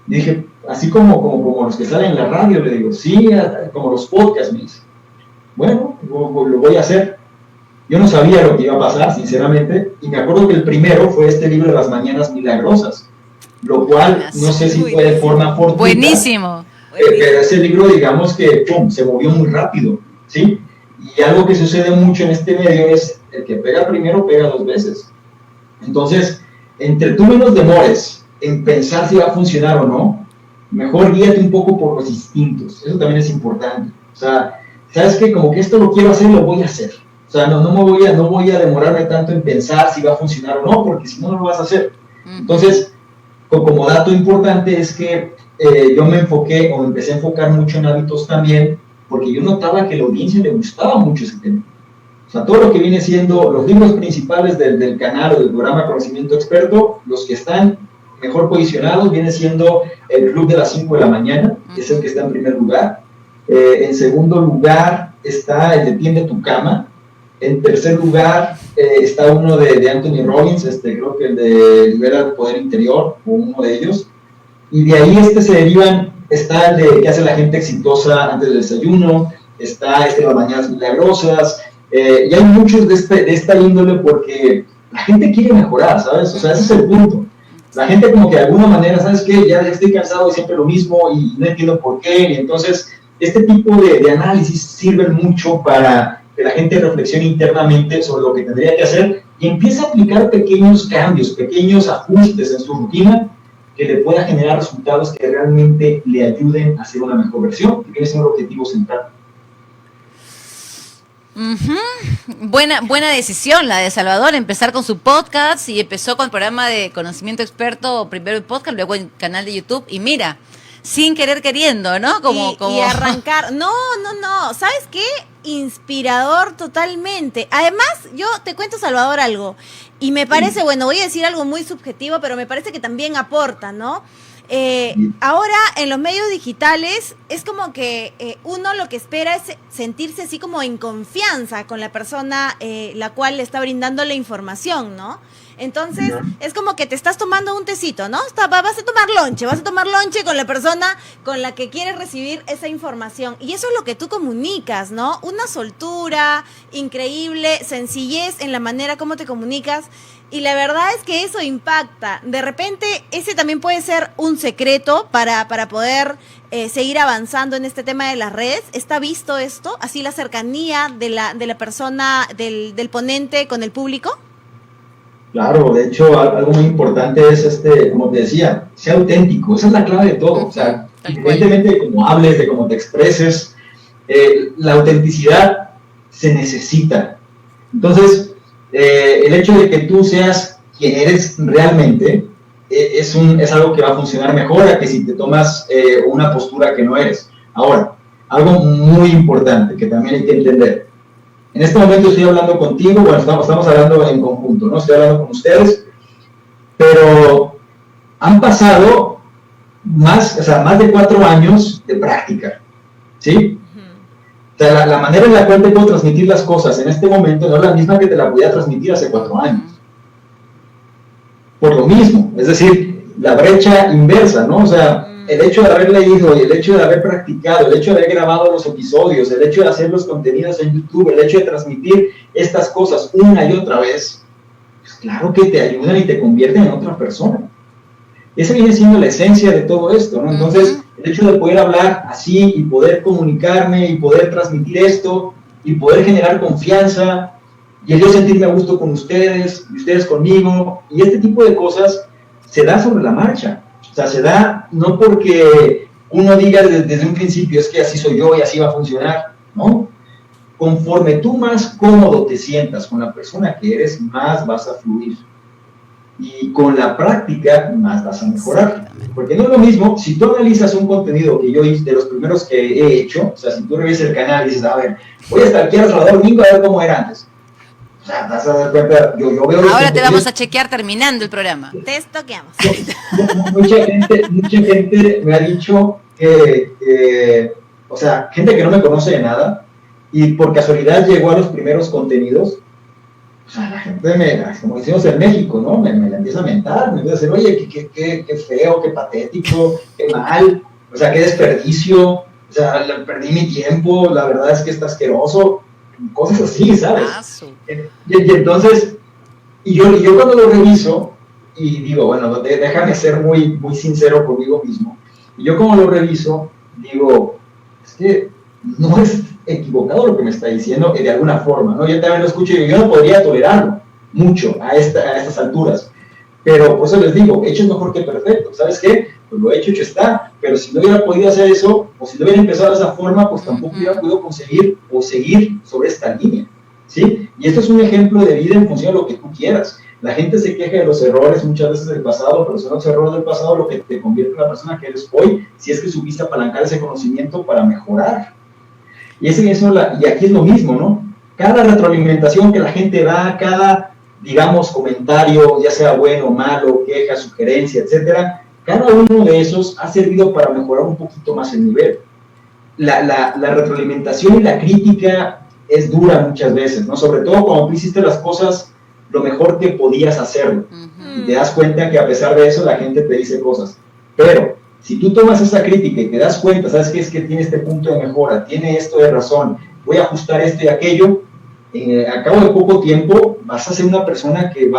Y dije, así como los que salen en la radio, le digo, sí, como los podcasts, me dice. Bueno, lo voy a hacer. Yo no sabía lo que iba a pasar, sinceramente, y me acuerdo que el primero fue este libro de las Mañanas Milagrosas, lo cual no sé si fue de forma fortuita. Buenísimo. Pero ese libro, digamos que ¡pum!, se movió muy rápido, ¿sí? Y algo que sucede mucho en este medio es el que pega primero, pega dos veces. Entonces, entre tú menos demores en pensar si va a funcionar o no, mejor guíate un poco por los instintos. Eso también es importante. O sea, ¿sabes qué? Como que esto lo quiero hacer, lo voy a hacer. O sea, no voy a demorarme tanto en pensar si va a funcionar o no, porque si no, no lo vas a hacer. Entonces, como dato importante es que yo me enfoqué o me empecé a enfocar mucho en hábitos también, porque yo notaba que a la audiencia le gustaba mucho ese tema. O sea, todo lo que viene siendo los libros principales del canal o del programa Conocimiento Experto, los que están mejor posicionados viene siendo el Club de las 5 de la mañana, que es el que está en primer lugar. En segundo lugar está el de Tiende tu cama. En tercer lugar está uno de Anthony Robbins, creo que el de Libera el Poder Interior, o uno de ellos. Y de ahí se derivan, está el de ¿Qué hace la gente exitosa antes del desayuno? Está de las Mañanas Milagrosas. Y hay muchos de esta índole porque la gente quiere mejorar, ¿sabes? O sea, ese es el punto. La gente como que de alguna manera, ¿sabes qué? Ya estoy cansado de siempre lo mismo y no entiendo por qué. Y entonces, este tipo de análisis sirven mucho para que la gente reflexione internamente sobre lo que tendría que hacer y empiece a aplicar pequeños cambios, pequeños ajustes en su rutina que le pueda generar resultados que realmente le ayuden a ser una mejor versión, que ese es el objetivo central. Buena decisión la de Salvador, empezar con su podcast y empezó con el programa de Conocimiento Experto, primero el podcast, luego el canal de YouTube y mira, sin querer queriendo, ¿no? Y arrancar, no, ¿sabes qué? Inspirador totalmente. Además, yo te cuento, Salvador, algo, y me parece, bueno, voy a decir algo muy subjetivo, pero me parece que también aporta, ¿no? Ahora en los medios digitales es como que uno lo que espera es sentirse así como en confianza con la persona la cual le está brindando la información, ¿no? Entonces es como que te estás tomando un tecito, ¿no? Vas a tomar lonche con la persona con la que quieres recibir esa información y eso es lo que tú comunicas, ¿no? Una soltura increíble, sencillez en la manera como te comunicas. Y la verdad es que eso impacta. De repente, ese también puede ser un secreto para poder seguir avanzando en este tema de las redes. ¿Está visto esto? Así la cercanía de la persona, del ponente con el público. Claro, de hecho, algo muy importante es, como te decía, sea auténtico. Esa es la clave de todo. O sea, independientemente de cómo hables, de cómo te expreses, la autenticidad se necesita. Entonces, el hecho de que tú seas quien eres realmente es algo que va a funcionar mejor a que si te tomas una postura que no eres. Ahora, algo muy importante que también hay que entender. En este momento estoy hablando contigo, bueno, estamos hablando en conjunto, ¿no? Estoy hablando con ustedes, pero han pasado más de 4 años de práctica, ¿sí? O sea, la manera en la cual te puedo transmitir las cosas en este momento no es la misma que te la podía transmitir hace 4 años. Por lo mismo, es decir, la brecha inversa, ¿no? O sea, el hecho de haber leído y el hecho de haber practicado, el hecho de haber grabado los episodios, el hecho de hacer los contenidos en YouTube, el hecho de transmitir estas cosas una y otra vez, pues claro que te ayudan y te convierten en otra persona. Esa viene siendo la esencia de todo esto, ¿no? Entonces, el hecho de poder hablar así y poder comunicarme y poder transmitir esto y poder generar confianza, y el yo sentirme a gusto con ustedes, y ustedes conmigo, y este tipo de cosas se da sobre la marcha. O sea, se da no porque uno diga desde un principio, es que así soy yo y así va a funcionar, ¿no? Conforme tú más cómodo te sientas con la persona que eres, más vas a fluir. Y con la práctica, más vas a mejorar. Porque no es lo mismo, si tú analizas un contenido que yo hice, de los primeros que he hecho, o sea, si tú revisas el canal y dices, a ver, voy a estar aquí a Salvador Domingo a ver cómo era antes. O sea, vas a dar cuenta, yo veo... Ahora te vamos a chequear terminando el programa. Te estoqueamos. Mucha gente me ha dicho que, o sea, gente que no me conoce de nada, y por casualidad llegó a los primeros contenidos. O sea, la gente, como decimos en México, ¿no? Me la empieza a mentar, me empieza a decir, oye, qué feo, qué patético, qué mal, o sea, qué desperdicio, o sea, perdí mi tiempo, la verdad es que está asqueroso, cosas así, ¿sabes? Y entonces, yo cuando lo reviso, y digo, bueno, déjame ser muy sincero conmigo mismo, y yo como lo reviso, digo, es que no es equivocado lo que me está diciendo de alguna forma, ¿no? Yo también lo escucho y yo no podría tolerarlo mucho a estas alturas, pero por eso les digo, hecho es mejor que perfecto, ¿sabes qué? Pues lo hecho está, pero si no hubiera podido hacer eso, o si no hubiera empezado de esa forma, pues tampoco hubiera podido conseguir o seguir sobre esta línea, ¿sí? Y esto es un ejemplo de vida en función de lo que tú quieras. La gente se queja de los errores muchas veces del pasado, pero son los errores del pasado lo que te convierte en la persona que eres hoy, si es que supiste apalancar ese conocimiento para mejorar. Y aquí es lo mismo, ¿no? Cada retroalimentación que la gente da, cada, digamos, comentario, ya sea bueno, malo, queja, sugerencia, etcétera, cada uno de esos ha servido para mejorar un poquito más el nivel. La retroalimentación y la crítica es dura muchas veces, ¿no? Sobre todo cuando tú hiciste las cosas lo mejor que podías hacerlo. Y te das cuenta que a pesar de eso la gente te dice cosas. Pero si tú tomas esa crítica y te das cuenta, ¿sabes qué? Es que tiene este punto de mejora, tiene esto de razón, voy a ajustar esto y aquello, a cabo de poco tiempo vas a ser una persona que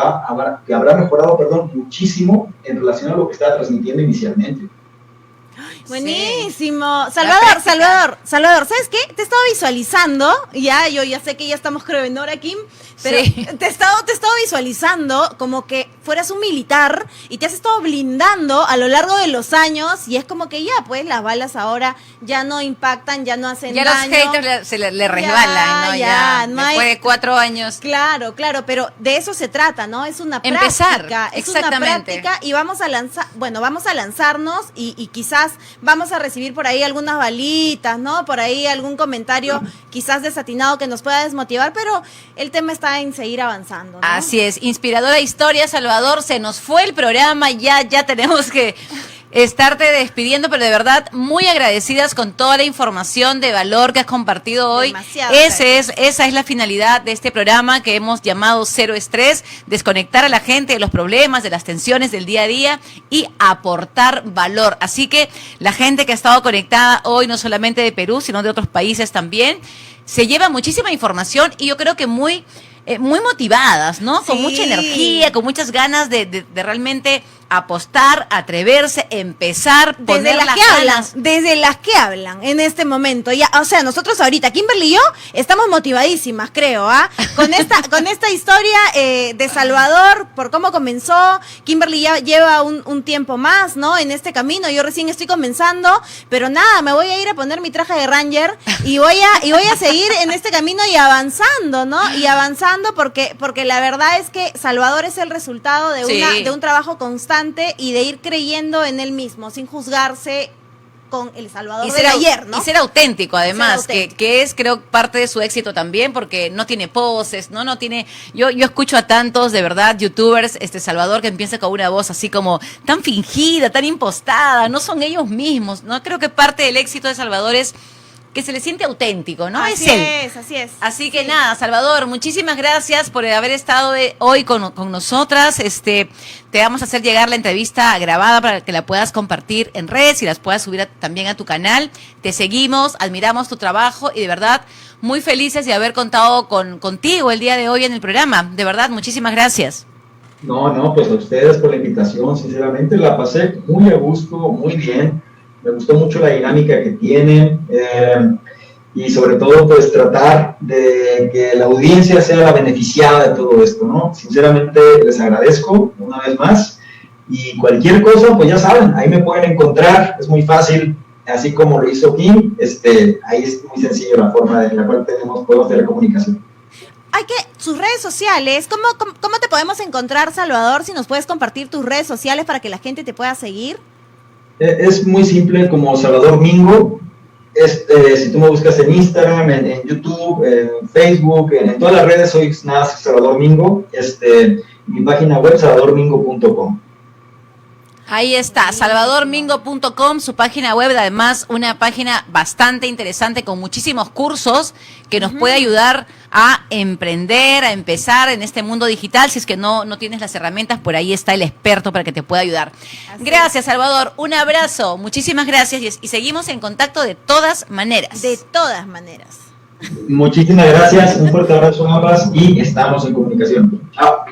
habrá mejorado, muchísimo en relación a lo que estaba transmitiendo inicialmente. Buenísimo. Sí. Salvador, ¿sabes qué? Te estaba visualizando, yo ya sé que ya estamos creo en hora, Kim, pero sí. te he estado visualizando como que fueras un militar y te has estado blindando a lo largo de los años y es como que ya, pues las balas ahora ya no impactan, ya no hacen daño. Ya los haters se le resbalan, ¿no? Ya no después de 4 años. Claro, pero de eso se trata, ¿no? Es una práctica. Es una práctica y vamos a lanzarnos y quizás vamos a recibir por ahí algunas balitas, ¿no? Por ahí algún comentario quizás desatinado que nos pueda desmotivar, pero el tema está en seguir avanzando, ¿no? Así es, inspiradora historia, Salvador, se nos fue el programa, ya tenemos que estarte despidiendo, pero de verdad muy agradecidas con toda la información de valor que has compartido hoy. Esa es la finalidad de este programa que hemos llamado Cero Estrés, desconectar a la gente de los problemas, de las tensiones del día a día y aportar valor. Así que la gente que ha estado conectada hoy, no solamente de Perú, sino de otros países también, se lleva muchísima información y yo creo que muy motivadas, ¿no? Sí. Con mucha energía, con muchas ganas de realmente apostar, atreverse, empezar, poner las ganas. Desde las que hablan en este momento. Ya, o sea, nosotros ahorita, Kimberly y yo, estamos motivadísimas, creo, ¿ah? Con esta historia de Salvador, por cómo comenzó. Kimberly ya lleva un tiempo más, ¿no? En este camino. Yo recién estoy comenzando, pero nada, me voy a ir a poner mi traje de Ranger y voy a seguir en este camino y avanzando, ¿no? Y avanzando porque la verdad es que Salvador es el resultado de un trabajo constante y de ir creyendo en él mismo, sin juzgarse con el Salvador de ayer, ¿no? Y ser auténtico, además, que es, creo, parte de su éxito también, porque no tiene poses, no tiene... Yo escucho a tantos, de verdad, youtubers, Salvador, que empieza con una voz así como tan fingida, tan impostada, no son ellos mismos, ¿no? Creo que parte del éxito de Salvador es que se le siente auténtico, ¿no? Así es. Así que nada, Salvador, muchísimas gracias por haber estado hoy con nosotras. Te vamos a hacer llegar la entrevista grabada para que la puedas compartir en redes y las puedas subir también a tu canal. Te seguimos, admiramos tu trabajo y de verdad muy felices de haber contado contigo el día de hoy en el programa. De verdad, muchísimas gracias. No, pues a ustedes por la invitación. Sinceramente la pasé muy a gusto, muy bien. Me gustó mucho la dinámica que tienen. y sobre todo pues tratar de que la audiencia sea la beneficiada de todo esto, ¿no? Sinceramente les agradezco una vez más y cualquier cosa pues ya saben, ahí me pueden encontrar, es muy fácil, así como lo hizo Kim, ahí es muy sencillo la forma en la cual podemos tener comunicación. Sus redes sociales, ¿cómo te podemos encontrar, Salvador? Si nos puedes compartir tus redes sociales para que la gente te pueda seguir. Es muy simple, como Salvador Mingo. Si tú me buscas en Instagram, en YouTube, en Facebook, en todas las redes, soy nada Salvador Mingo. Mi página web, salvadormingo.com. Ahí está, salvadormingo.com, su página web, además una página bastante interesante con muchísimos cursos que nos puede ayudar a emprender, a empezar en este mundo digital. Si es que no tienes las herramientas, por ahí está el experto para que te pueda ayudar. Gracias, Salvador, un abrazo, muchísimas gracias y seguimos en contacto de todas maneras. De todas maneras. Muchísimas gracias, un fuerte abrazo a ambas y estamos en comunicación. Chao.